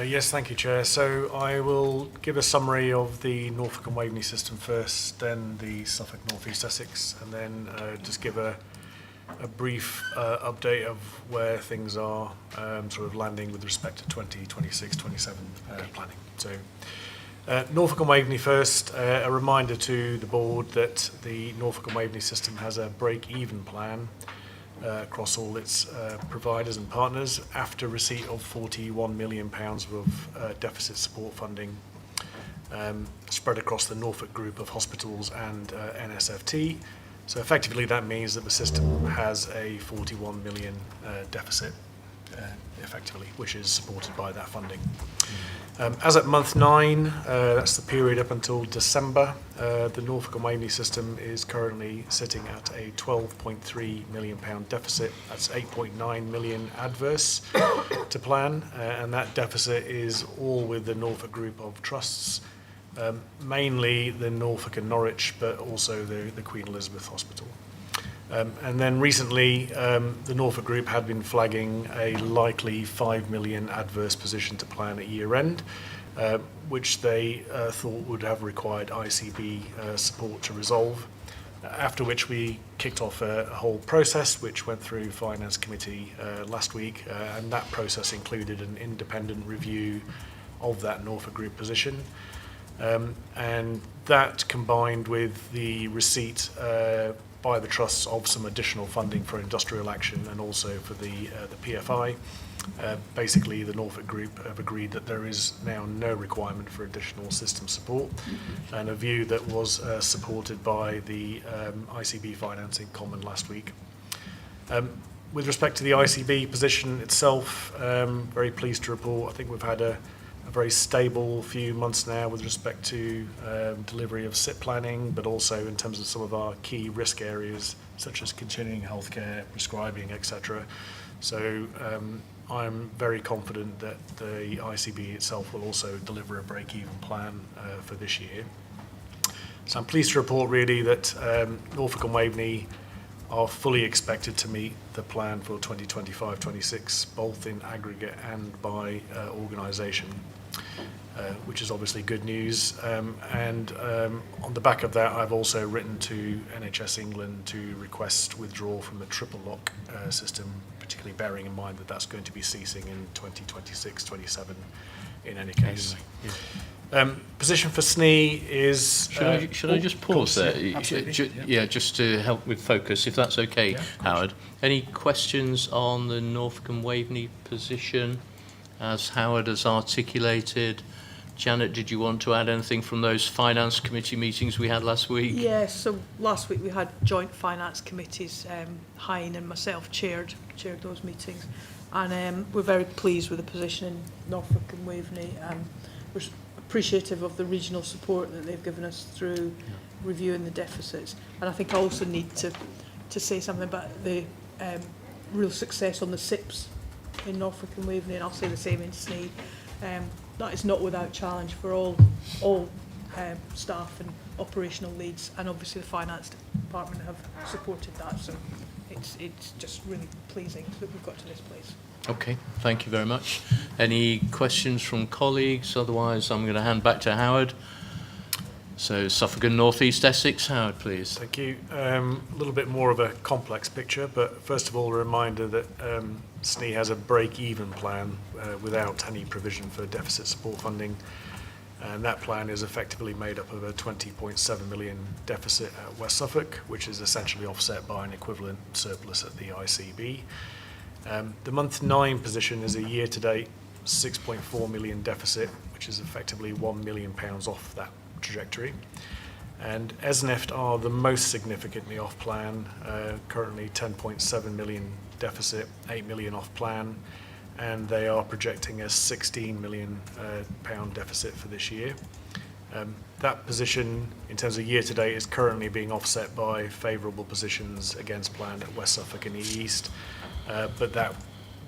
Yes, thank you, Chair. So I will give a summary of the Norfolk and Waveney system first, then the Suffolk North East Essex, and then just give a brief update of where things are sort of landing with respect to 2026-27 planning. So Norfolk and Waveney first, a reminder to the board that the Norfolk and Waveney system has a break-even plan across all its providers and partners after receipt of £41 million of deficit support funding spread across the Norfolk group of hospitals and NSFT. So effectively that means that the system has a 41 million deficit effectively, which is supported by that funding. As at month 9, that's the period up until December, the Norfolk and Waveney system is currently sitting at a £12.3 million deficit. That's 8.9 million adverse to plan, and that deficit is all with the Norfolk group of trusts, mainly the Norfolk and Norwich, but also the Queen Elizabeth Hospital. And then recently, the Norfolk Group had been flagging a likely 5 million adverse position to plan at year end, which they thought would have required ICB support to resolve. After which we kicked off a whole process which went through Finance Committee last week, and that process included an independent review of that Norfolk Group position. And that combined with the receipt by the trusts of some additional funding for industrial action and also for the PFI. Basically, the Norfolk Group have agreed that there is now no requirement for additional system support, and a view that was supported by the ICB financing common last week. With respect to the ICB position itself, very pleased to report, I think we've had a very stable few months now with respect to delivery of SIP planning, but also in terms of some of our key risk areas, such as continuing healthcare, prescribing, etc. So I'm very confident that the ICB itself will also deliver a break-even plan for this year. So I'm pleased to report really that Norfolk and Waveney are fully expected to meet the plan for 2025-26, both in aggregate and by organisation, which is obviously good news. And on the back of that, I've also written to NHS England to request withdrawal from the triple lock system, particularly bearing in mind that that's going to be ceasing in 2026-27 in any case. Position for SNE is... Should I just pause there? Absolutely. Just to help with focus, if that's okay, Howard. Any questions on the Norfolk and Waveney position, as Howard has articulated? Janet, did you want to add anything from those finance committee meetings we had last week? Yes, so last week we had joint finance committees. Hein and myself chaired those meetings, and we're very pleased with the position in Norfolk and Waveney. We're appreciative of the regional support that they've given us through reviewing the deficits, and I think I also need to say something about the real success on the SIPs in Norfolk and Waveney, and I'll say the same in Snee. That is not without challenge for all staff and operational leads, and obviously the finance department have supported that, so it's just really pleasing that we've got to this place. Okay, thank you very much. Any questions from colleagues? Otherwise, I'm going to hand back to Howard. So, Suffolk and North East Essex, Howard, please. Thank you. A little bit more of a complex picture, but first of all, a reminder that SNE has a break-even plan without any provision for deficit support funding, and that plan is effectively made up of a 20.7 million deficit at West Suffolk, which is essentially offset by an equivalent surplus at the ICB. The month 9 position is a year-to-date 6.4 million deficit, which is effectively £1 million off that trajectory. And Esneft are the most significantly off plan, currently 10.7 million deficit, 8 million off plan, and they are projecting a 16 million pound deficit for this year. That position, in terms of year-to-date, is currently being offset by favourable positions against plan at West Suffolk and the East, but that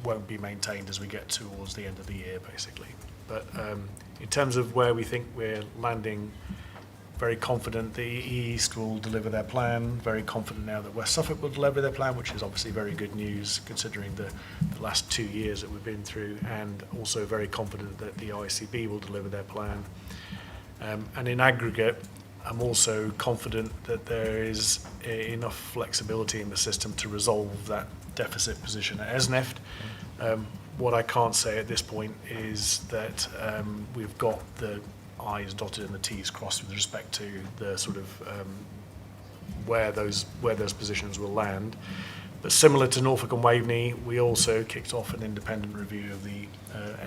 won't be maintained as we get towards the end of the year, basically. But in terms of where we think we're landing, very confident the East will deliver their plan, very confident now that West Suffolk will deliver their plan, which is obviously very good news considering the last 2 years that we've been through, and also very confident that the ICB will deliver their plan. And in aggregate, I'm also confident that there is enough flexibility in the system to resolve that deficit position at Esneft. What I can't say at this point is that we've got the I's dotted and the T's crossed with respect to the sort of where those positions will land. But similar to Norfolk and Waveney, we also kicked off an independent review of the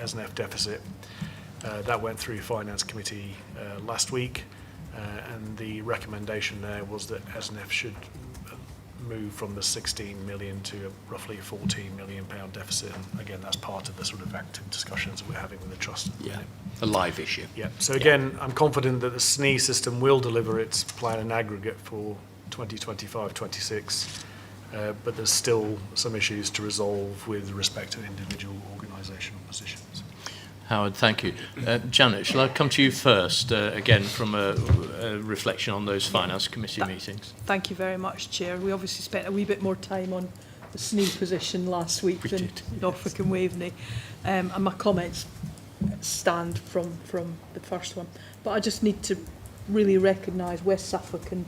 Esneft deficit. That went through Finance Committee last week, and the recommendation there was that Esneft should move from the 16 million to a roughly 14 million pound deficit. And again, that's part of the sort of active discussions that we're having with the trust. Yeah, a live issue. Yeah. So again, I'm confident that the SNE system will deliver its plan in aggregate for 2025-26, but there's still some issues to resolve with respect to individual organisational positions. Howard, thank you. Janet, shall I come to you first, again, from a reflection on those Finance Committee meetings? Thank you very much, Chair. We obviously spent a wee bit more time on the SNE position last week than Norfolk and Waveney, and my comments stand from the first one. But I just need to really recognise West Suffolk and,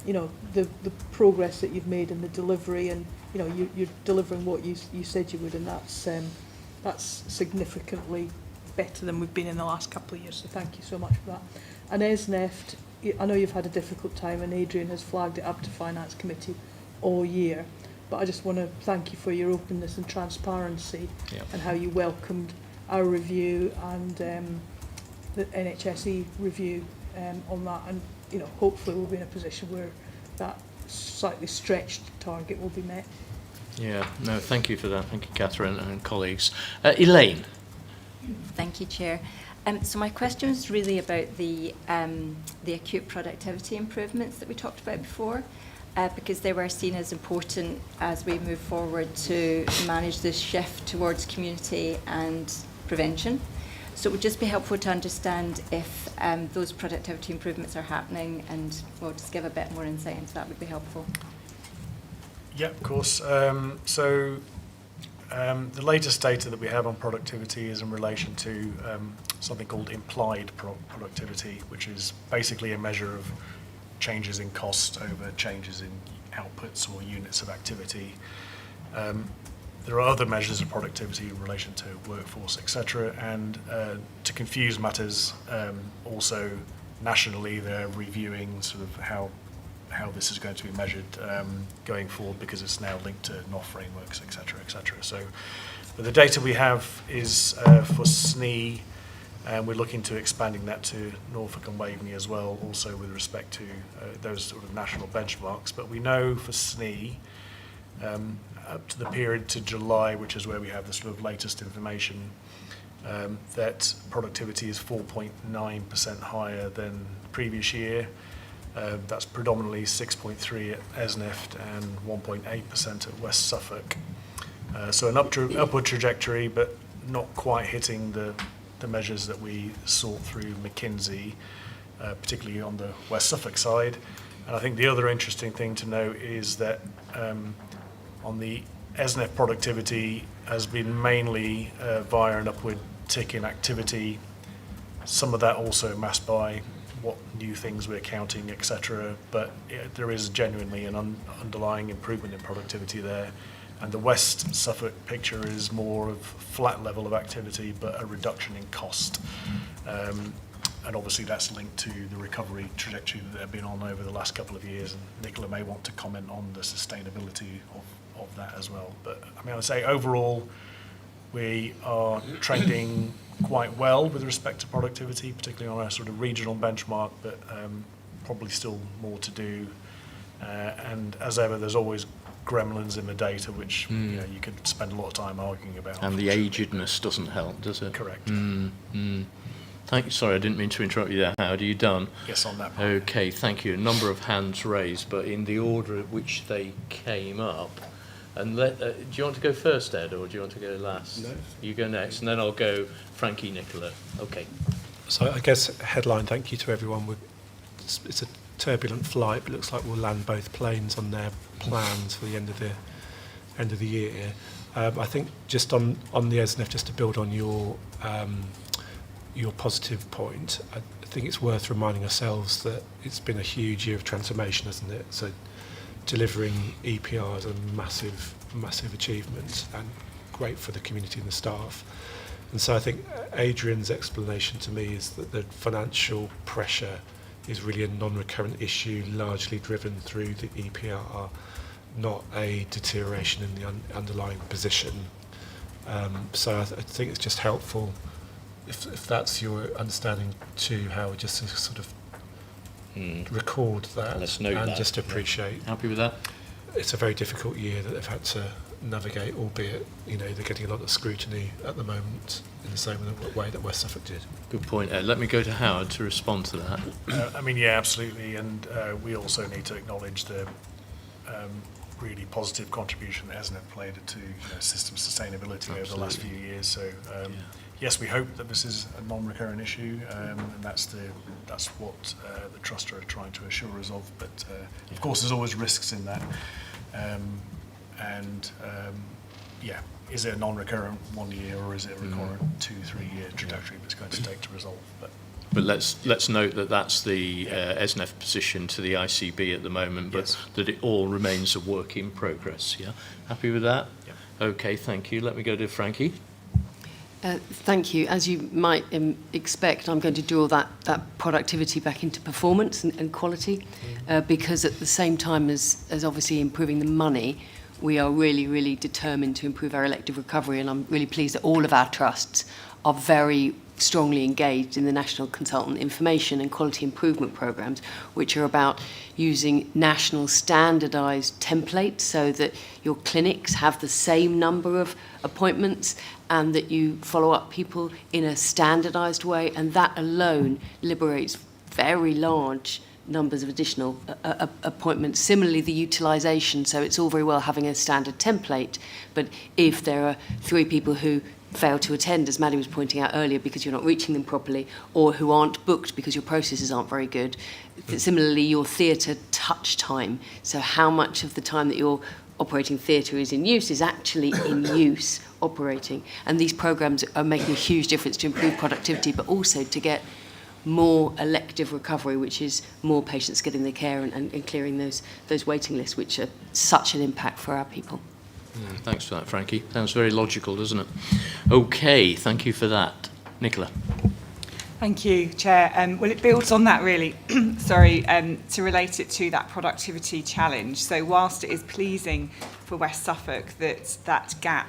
you know, the progress that you've made in the delivery, and, you know, you're delivering what you said you would, and that's significantly better than we've been in the last couple of years, so thank you so much for that. And Esneft, I know you've had a difficult time, and Adrian has flagged it up to Finance Committee all year, but I just want to thank you for your openness and transparency, and how you welcomed our review and the NHS review on that, and, you know, hopefully we'll be in a position where that slightly stretched target will be met. Yeah, no, thank you for that. Thank you, Catherine and colleagues. Elaine. Thank you, Chair. So my question is really about the acute productivity improvements that we talked about before, because they were seen as important as we move forward to manage this shift towards community and prevention. So it would just be helpful to understand if those productivity improvements are happening, and well, just give a bit more insight into that would be helpful. Yeah, of course. The latest data that we have on productivity is in relation to something called implied productivity, which is basically a measure of changes in cost over changes in outputs or units of activity. There are other measures of productivity in relation to workforce, etc. And to confuse matters, also nationally they're reviewing sort of how this is going to be measured going forward, because it's now linked to NOF frameworks, etc., etc. So, but the data we have is for SNE, And we're looking to expanding that to Norfolk and Waveney as well, also with respect to those sort of national benchmarks. But we know for SNE, up to the period to July, which is where we have the sort of latest information, that productivity is 4.9% higher than the previous year. That's predominantly 6.3 at Esneft and 1.8% at West Suffolk. So an upward trajectory, but not quite hitting the measures that we saw through McKinsey, particularly on the West Suffolk side. And I think the other interesting thing to note is that on the Esneft productivity has been mainly via an upward tick in activity. Some of that also masked by what new things we're counting, etc. But there is genuinely an underlying improvement in productivity there. And the West Suffolk picture is more of flat level of activity, but a reduction in cost. And obviously that's linked to the recovery trajectory that they've been on over the last couple of years. And Nicola may want to comment on the sustainability of that as well. But I mean, I would say overall, we are trending quite well with respect to productivity, particularly on a sort of regional benchmark, but probably still more to do. And as ever, there's always gremlins in the data, which you know, you could spend a lot of time arguing about. And the agedness doesn't help, does it? Correct. Thank you. Sorry, I didn't mean to interrupt you there. Howard, are you done? Yes, on that part. Okay, thank you. A number of hands raised, but in the order at which they came up. And do you want to go first, Ed, or do you want to go last? No. You go next, and then I'll go Frankie, Nicola. Okay. So I guess headline, thank you to everyone. It's a turbulent flight, but it looks like we'll land both planes on their plans for the end of the year. I think just on the Esneft, just to build on your positive point, I think it's worth reminding ourselves that it's been a huge year of transformation, hasn't it? So delivering EPR is a massive achievement and great for the community and the staff. And so I think Adrian's explanation to me is that the financial pressure is really a non-recurrent issue, largely driven through the EPR, not a deterioration in the underlying position. So I think it's just helpful, if that's your understanding too, Howard, just to sort of record that. Let's note and that. just appreciate. Happy with that? It's a very difficult year that they've had to navigate, albeit, you know, they're getting a lot of scrutiny at the moment in the same way that West Suffolk did. Good point, Ed. Let me go to Howard to respond to that. I mean, yeah, absolutely. And we also need to acknowledge the really positive contribution that Esneft played to system sustainability over the last few years. So yes, we hope that this is a non-recurrent issue, and that's what the Trust are trying to assure us of. But of course, there's always risks in that. Is it a non-recurrent 1 year, or is it a recurrent 2-3 year trajectory that's going to take to resolve? But let's note that that's the Esneft position to the ICB at the moment, but yes, that it all remains a work in progress. Yeah, happy with that? Yeah. Okay, thank you. Let me go to Frankie. Thank you. As you might expect, I'm going to draw that productivity back into performance and quality, because at the same time as obviously improving the money, we are really determined to improve our elective recovery, and I'm really pleased that all of our trusts are very strongly engaged in the National Consultant Information and Quality Improvement Programmes, which are about using national standardised templates so that your clinics have the same number of appointments and that you follow up people in a standardised way, and that alone liberates very large numbers of additional appointments. Similarly, the utilisation, so it's all very well having a standard template, but if there are 3 people who fail to attend, as Maddie was pointing out earlier, because you're not reaching them properly, or who aren't booked because your processes aren't very good. Similarly, your theatre touch time, so how much of the time that your operating theatre is in use is actually in use operating. And these programmes are making a huge difference to improve productivity, but also to get more elective recovery, which is more patients getting their care and clearing those waiting lists, which are such an impact for our people. Thanks for that, Frankie. Sounds very logical, doesn't it? Okay, thank you for that. Nicola. Thank you, Chair. Well, it builds on that, really. Sorry, to relate it to that productivity challenge. So whilst it is pleasing for West Suffolk that gap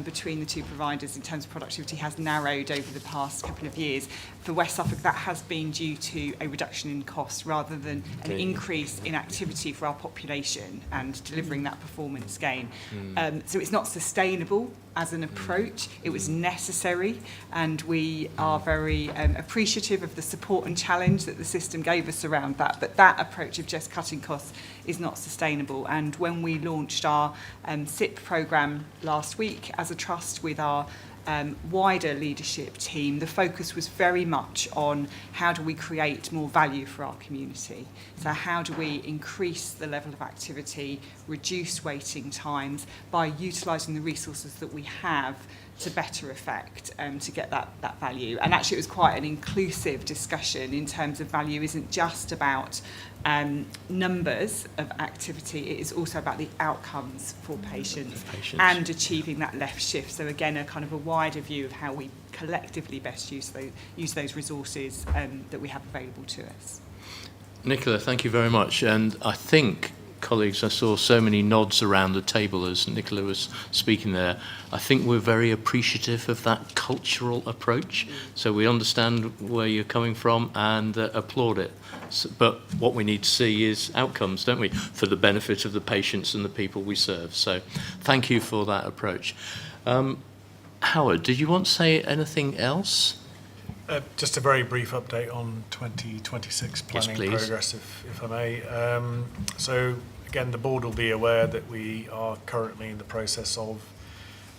between the two providers in terms of productivity has narrowed over the past couple of years. For West Suffolk, that has been due to a reduction in cost rather than an increase in activity for our population and delivering that performance gain. So it's not sustainable as an approach. It was necessary, and we are very appreciative of the support and challenge that the system gave us around that. But that approach of just cutting costs is not sustainable. And when we launched our SIP programme last week as a trust with our wider leadership team, the focus was very much on how do we create more value for our community. So how do we increase the level of activity, reduce waiting times by utilising the resources that we have to better effect to get that value. And actually it was quite an inclusive discussion in terms of value isn't just about numbers of activity, it is also about the outcomes for patients and achieving that left shift. So again, a kind of a wider view of how we collectively best use those resources that we have available to us. Nicola, thank you very much. And I think, colleagues, I saw so many nods around the table as Nicola was speaking there. I think we're very appreciative of that cultural approach. So we understand where you're coming from and applaud it. So, but what we need to see is outcomes, don't we, for the benefit of the patients and the people we serve. So thank you for that approach. Howard, did you want to say anything else? Just a very brief update on 2026 planning progress, if I may. So again, the board will be aware that we are currently in the process of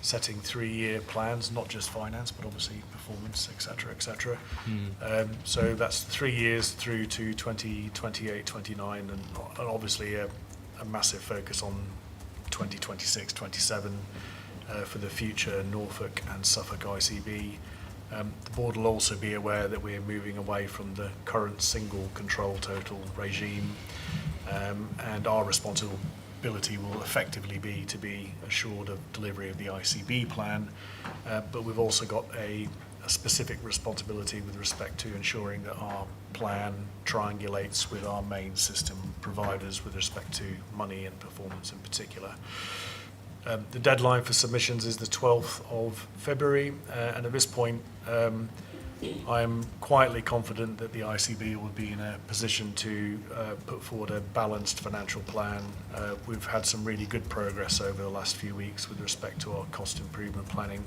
setting 3-year plans, not just finance, but obviously performance, etc., etc. So that's 3 years through to 2028, 29, and obviously a massive focus on 2026, 27 for the future Norfolk and Suffolk ICB. The board will also be aware that we're moving away from the current single control total regime, and our responsibility will effectively be to be assured of delivery of the ICB plan, but we've also got a specific responsibility with respect to ensuring that our plan triangulates with our main system providers with respect to money and performance in particular. The deadline for submissions is the 12th of February, and at this point I'm quietly confident that the ICB will be in a position to put forward a balanced financial plan. We've had some really good progress over the last few weeks with respect to our cost improvement planning,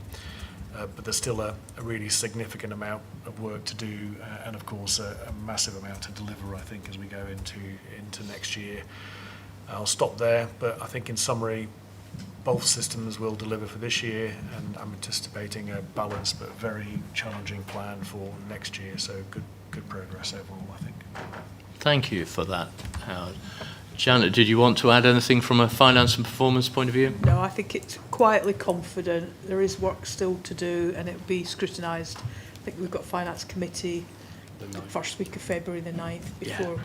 but there's still a really significant amount of work to do, and of course a massive amount to deliver, I think, as we go into next year. I'll stop there, but I think in summary, both systems will deliver for this year, and I'm anticipating a balanced but very challenging plan for next year. So good progress overall, I think. Thank you for that, Howard. Janet, did you want to add anything from a finance and performance point of view? No, I think it's quietly confident. There is work still to do, and it will be scrutinised. I think we've got finance committee the first week of February, the 9th, before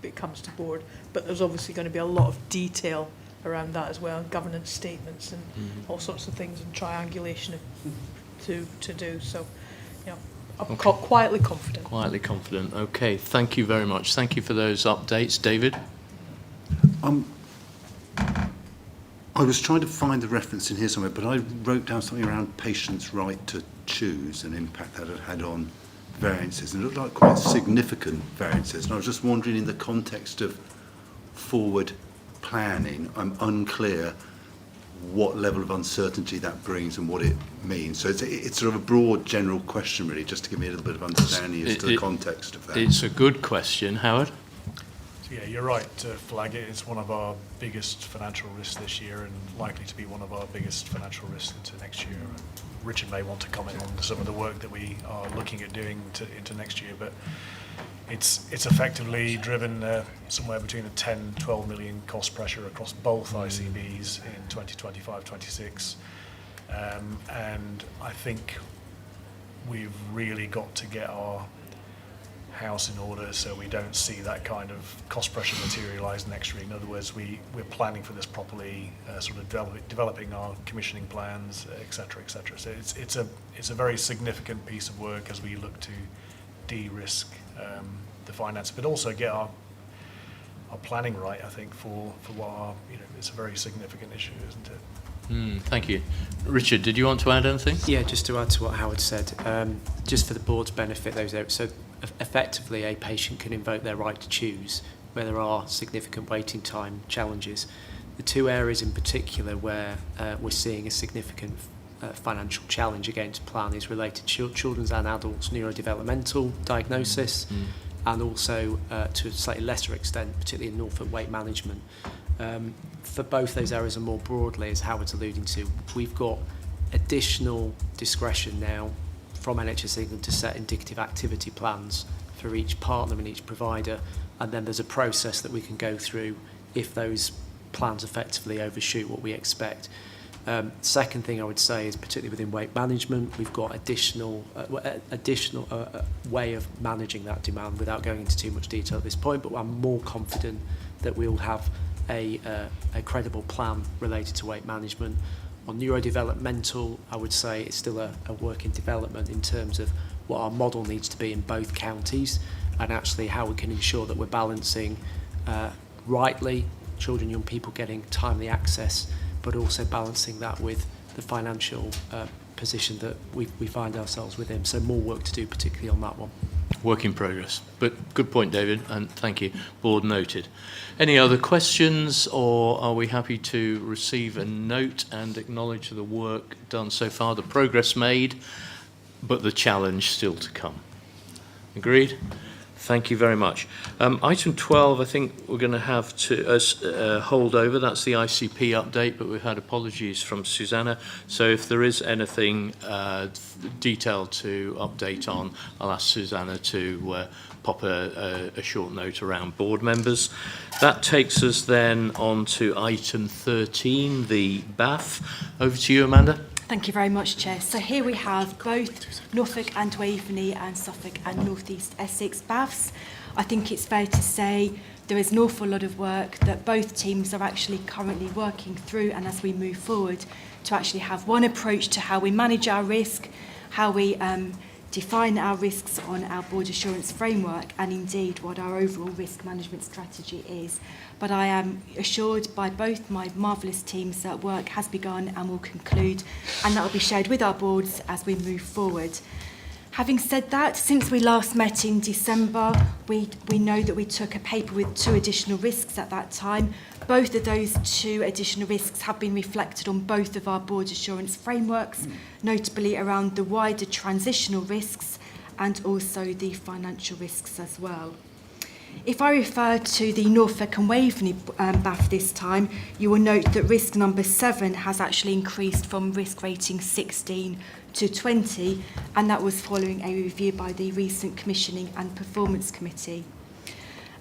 it comes to board. But there's obviously going to be a lot of detail around that as well, and governance statements and all sorts of things, and triangulation to do. So, yeah, I'm quietly confident. Quietly confident. Okay, thank you very much. Thank you for those updates. David? I was trying to find the reference in here somewhere, but I wrote down something around patients' right to choose and impact that it had on variances, and it looked like quite significant variances. And I was just wondering, in the context of forward planning, I'm unclear what level of uncertainty that brings and what it means. So it's sort of a broad general question, really, just to give me a little bit of understanding as to the context of that. It's a good question. Howard? So yeah, you're right to flag it. It's one of our biggest financial risks this year, and likely to be one of our biggest financial risks into next year. Richard may want to comment on some of the work that we are looking at doing into next year, but it's effectively driven somewhere between a 10-12 million cost pressure across both ICBs in 2025-26, and I think we've really got to get our house in order so we don't see that kind of cost pressure materialise next year. In other words, we're planning for this properly, sort of developing our commissioning plans, etc., etc. So it's a very significant piece of work as we look to de-risk the finance, but also get our planning right, I think, for what our, it's a very significant issue, isn't it? Thank you. Richard, did you want to add anything? Yeah, just to add to what Howard said, just for the board's benefit, those areas. So effectively, a patient can invoke their right to choose where there are significant waiting time challenges. The two areas in particular where we're seeing a significant financial challenge against plan is related to children's and adults' neurodevelopmental diagnosis, and also to a slightly lesser extent, particularly in Norfolk weight management. For both those areas and more broadly, as Howard's alluding to, we've got additional discretion now from NHS England to set indicative activity plans for each partner and each provider, and then there's a process that we can go through if those plans effectively overshoot what we expect. Second thing I would say is, particularly within weight management, we've got additional way of managing that demand without going into too much detail at this point, but I'm more confident that we'll have a credible plan related to weight management. On neurodevelopmental, I would say it's still a work in development in terms of what our model needs to be in both counties, and actually how we can ensure that we're balancing rightly children, young people getting timely access, but also balancing that with the financial position that we find ourselves within. So more work to do, particularly on that one. Work in progress. But good point, David, and thank you. Board noted. Any other questions, or are we happy to receive a note and acknowledge the work done so far, the progress made, but the challenge still to come? Agreed? Thank you very much. Item 12, I think we're going to have to hold over. That's the ICP update, but we've had apologies from Susanna. So if there is anything detailed to update on, I'll ask Susanna to pop a short note around board members. That takes us then on to item 13, the BAF. Over to you, Amanda. Thank you very much, Chair. So here we have both Norfolk and Waveney and Suffolk and North East Essex BAFs. I think it's fair to say there is an awful lot of work that both teams are actually currently working through, and as we move forward, to actually have one approach to how we manage our risk, how we define our risks on our board assurance framework, and indeed what our overall risk management strategy is. But I am assured by both my marvellous teams that work has begun and will conclude, and that will be shared with our boards as we move forward. Having said that, since we last met in December, we know that we took a paper with 2 additional risks at that time. Both of those 2 additional risks have been reflected on both of our board assurance frameworks, notably around the wider transitional risks and also the financial risks as well. If I refer to the Norfolk and Waveney BAF this time, you will note that risk number 7 has actually increased from risk rating 16 to 20, and that was following a review by the recent Commissioning and Performance Committee.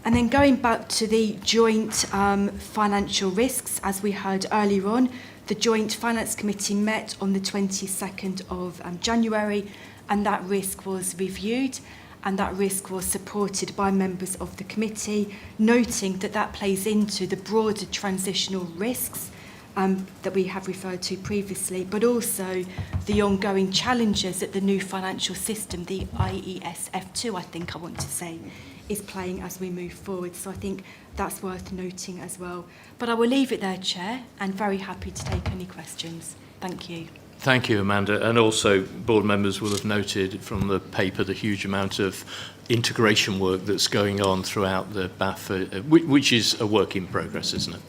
And then going back to the joint financial risks, as we heard earlier on, the Joint Finance Committee met on the 22nd of January, and that risk was reviewed, and that risk was supported by members of the committee, noting that that plays into the broader transitional risks that we have referred to previously, but also the ongoing challenges that the new financial system, the IESF2, I think I want to say, is playing as we move forward. So I think that's worth noting as well. But I will leave it there, Chair, and very happy to take any questions. Thank you. Thank you, Amanda. And also, board members will have noted from the paper the huge amount of integration work that's going on throughout the BAF, which is a work in progress, isn't it?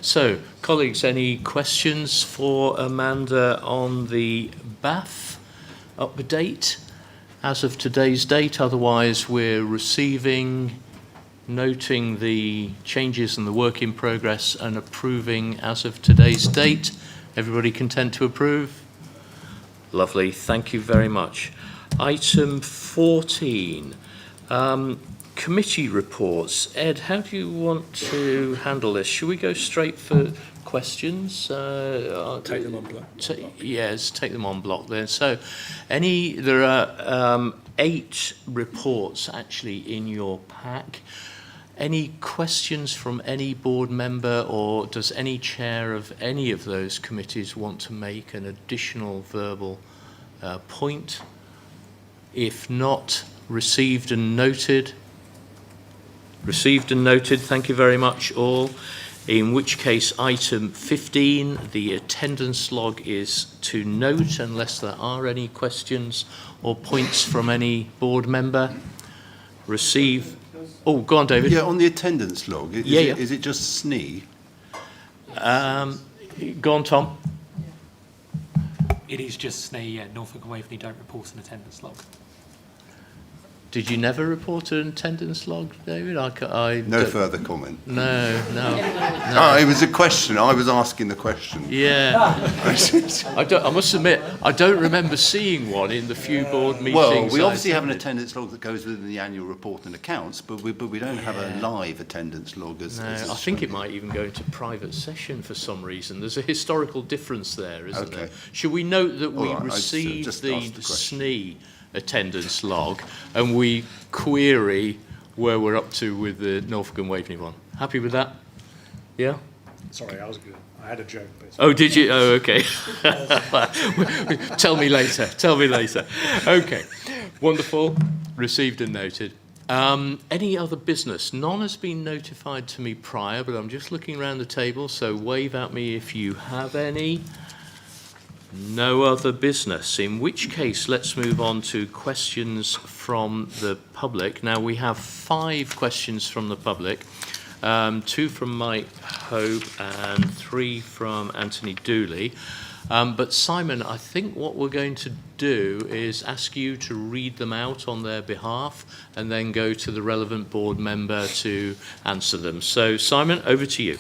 So, colleagues, any questions for Amanda on the BAF update as of today's date? Otherwise, we're receiving, noting the changes in the work in progress and approving as of today's date. Everybody content to approve? Lovely, thank you very much. Item 14, committee reports. Ed, how do you want to handle this? Should we go straight for questions? Take them on block. Yes, take them on block then. So, there are 8 reports actually in your pack. Any questions from any board member, or does any chair of any of those committees want to make an additional verbal point? If not, received and noted. Received and noted, thank you very much all. in which case item 15, the attendance log, is to note unless there are any questions or points from any board member. Receive. Oh, go on, David. Yeah, on the attendance log, is it just SNE? Go on, Tom. It is just SNE, yeah. Norfolk and Waveney don't report an attendance log. Did you never report an attendance log, David? No further comment. No. It was a question. I was asking the question. Yeah. I must admit, I don't remember seeing one in the few board meetings. Well, we obviously have an attendance log that goes within the annual report and accounts, but we don't have a live attendance log. I think it might even go into private session for some reason. There's a historical difference there, isn't there? Should we note that we received the SNE attendance log and we query where we're up to with the Norfolk and Waveney one? Happy with that? Yeah? Sorry, I was good. I had a joke. But oh, did you? Oh, okay. Tell me later. Okay. Wonderful. Received and noted. Any other business? None has been notified to me prior, but I'm just looking around the table, so wave at me if you have any. No other business, in which case let's move on to questions from the public. Now we have 5 questions from the public, 2 from Mike Hope and 3 from Anthony Dooley. But Simon, I think what we're going to do is ask you to read them out on their behalf and then go to the relevant board member to answer them. So Simon, over to you.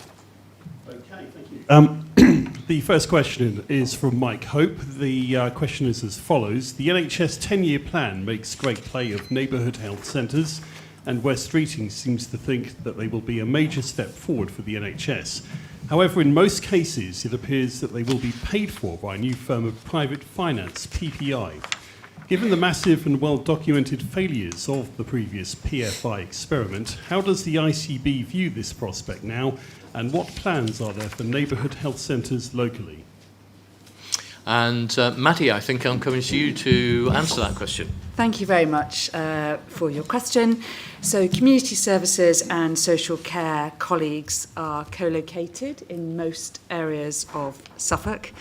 Okay, thank you. The first question is from Mike Hope. The question is as follows. The NHS 10-year plan makes great play of neighbourhood health centres, and West Streeting seems to think that they will be a major step forward for the NHS. However, in most cases, it appears that they will be paid for by a new firm of private finance, PPI. Given the massive and well-documented failures of the previous PFI experiment, how does the ICB view this prospect now, and what plans are there for neighbourhood health centres locally? And Maddie, I think I'm coming to you to answer that question. Thank you very much for your question. So community services and social care colleagues are co-located in most areas of Suffolk,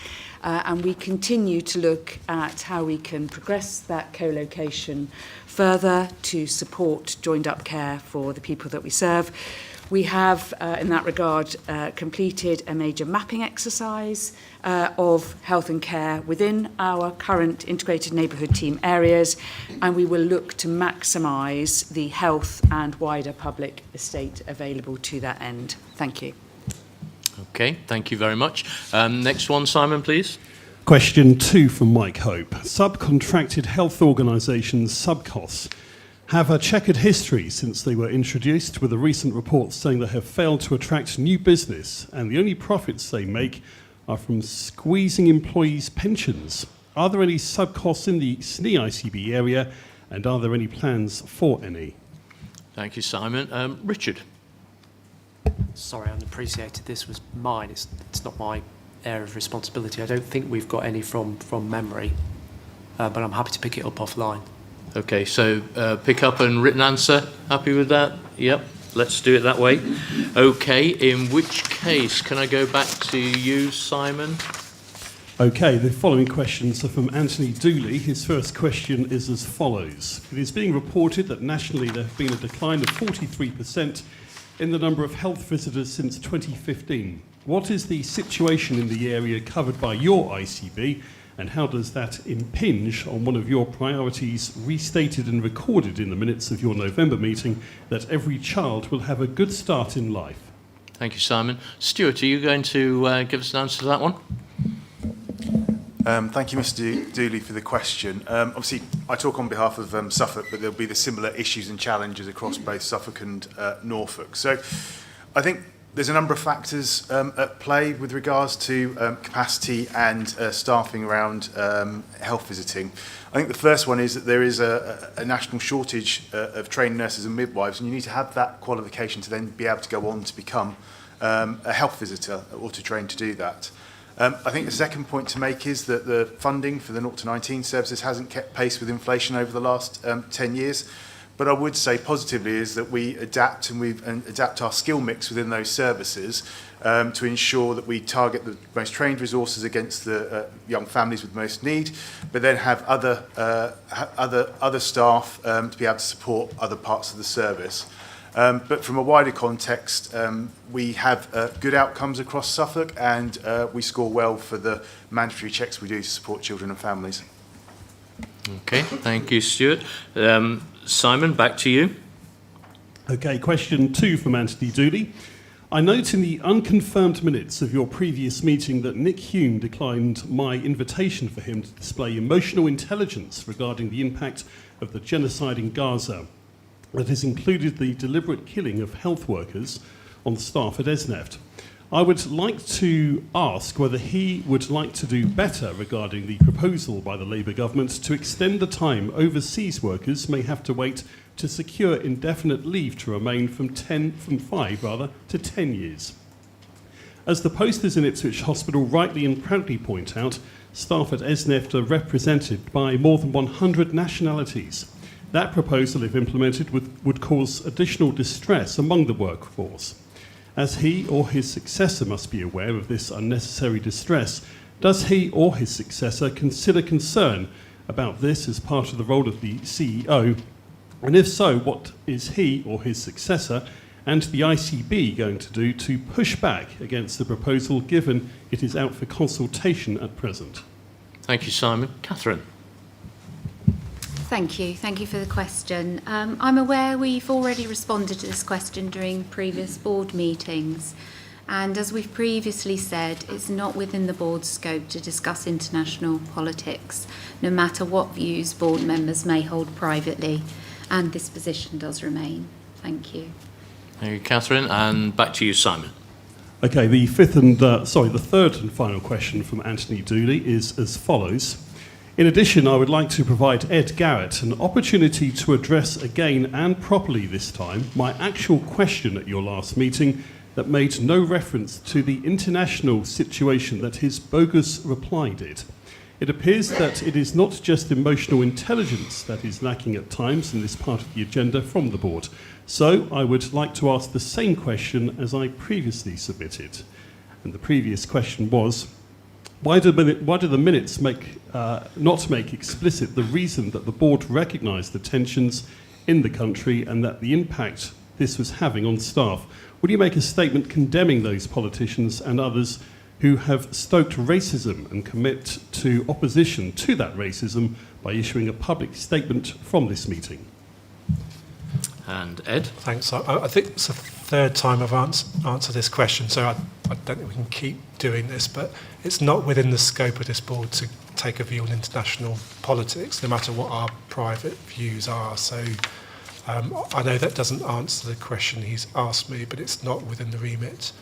and we continue to look at how we can progress that co-location further to support joined-up care for the people that we serve. We have, in that regard, completed a major mapping exercise of health and care within our current integrated neighbourhood team areas, and we will look to maximise the health and wider public estate available to that end. Thank you. Okay, thank you very much. Next one, Simon, please. Question 2 from Mike Hope. Subcontracted health organisations subcosts have a checkered history since they were introduced, with a recent report saying they have failed to attract new business and the only profits they make are from squeezing employees' pensions. Are there any subcosts in the SNE ICB area, and are there any plans for any? Thank you, Simon. Richard. Sorry, unappreciated. This was mine. It's not my area of responsibility. I don't think we've got any from memory, but I'm happy to pick it up offline. Okay, so pick up and written answer. Happy with that? Yep, let's do it that way. Okay, in which case, can I go back to you, Simon? Okay, the following questions are from Anthony Dooley. His first question is as follows. It is being reported that nationally there have been a decline of 43% in the number of health visitors since 2015. What is the situation in the area covered by your ICB, and how does that impinge on one of your priorities restated and recorded in the minutes of your November meeting, that every child will have a good start in life? Thank you, Simon. Stuart, are you going to give us an answer to that one? Thank you, Mr. Dooley, for the question. Obviously, I talk on behalf of Suffolk, but there'll be the similar issues and challenges across both Suffolk and Norfolk. So I think there's a number of factors at play with regards to capacity and staffing around health visiting. I think the first one is that there is a national shortage of trained nurses and midwives, and you need to have that qualification to then be able to go on to become a health visitor or to train to do that. I think the second point to make is that the funding for the 0 to 19 services hasn't kept pace with inflation over the last 10 years. But I would say positively is that we adapt and adapt our skill mix within those services to ensure that we target the most trained resources against the young families with most need, but then have other staff to be able to support other parts of the service. But from a wider context, we have good outcomes across Suffolk, and we score well for the mandatory checks we do to support children and families. Okay, thank you, Stuart. Simon, back to you. Okay, question 2 from Anthony Dooley. I note in the unconfirmed minutes of your previous meeting that Nick Hume declined my invitation for him to display emotional intelligence regarding the impact of the genocide in Gaza that has included the deliberate killing of health workers on the staff at ESNEFT. I would like to ask whether he would like to do better regarding the proposal by the Labour government to extend the time overseas workers may have to wait to secure indefinite leave to remain from 5 to 10 years. As the posters in Ipswich Hospital rightly and proudly point out, staff at ESNEFT are represented by more than 100 nationalities. That proposal, if implemented, would cause additional distress among the workforce. As he or his successor must be aware of this unnecessary distress, does he or his successor consider concern about this as part of the role of the CEO? And if so, what is he or his successor and the ICB going to do to push back against the proposal, given it is out for consultation at present? Thank you, Simon. Catherine. Thank you. Thank you for the question. I'm aware we've already responded to this question during previous board meetings. And as we've previously said, it's not within the board's scope to discuss international politics, no matter what views board members may hold privately. And this position does remain. Thank you. Thank you, Catherine. And back to you, Simon. Okay, the third and final question from Anthony Dooley is as follows. In addition, I would like to provide Ed Garrett an opportunity to address again and properly this time my actual question at your last meeting that made no reference to the international situation that his bogus reply did. It appears that it is not just emotional intelligence that is lacking at times in this part of the agenda from the board. So I would like to ask the same question as I previously submitted. And the previous question was, why do the minutes not make explicit the reason that the board recognised the tensions in the country and that the impact this was having on staff? Would you make a statement condemning those politicians and others who have stoked racism and commit to opposition to that racism by issuing a public statement from this meeting? And Ed? Thanks. I think it's the third time I've answered this question, so I don't think we can keep doing this, but it's not within the scope of this board to take a view on international politics, no matter what our private views are. So I know that doesn't answer the question he's asked me, but it's not within the remit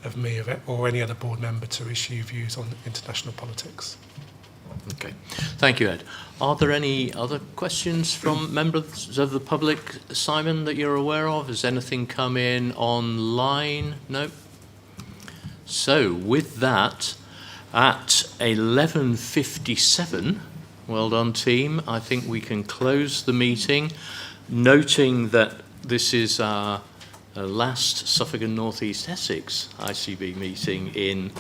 of me or any other board member to issue views on international politics. Okay. Thank you, Ed. Are there any other questions from members of the public, Simon, that you're aware of? Has anything come in online? No? So, with that, at 11:57, well done, team, I think we can close the meeting, noting that this is our last Suffolk and North East Essex ICB meeting in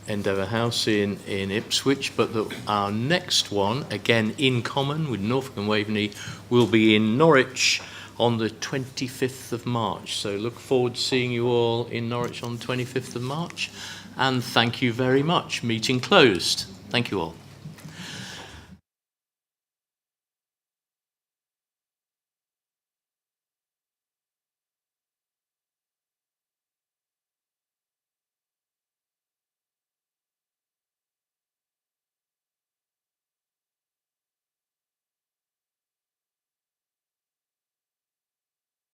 Endeavour House in Ipswich, but our next one, again in common with Norfolk and Waveney, will be in Norwich on the 25th of March. So look forward to seeing you all in Norwich on the 25th of March. And thank you very much. Meeting closed. Thank you all.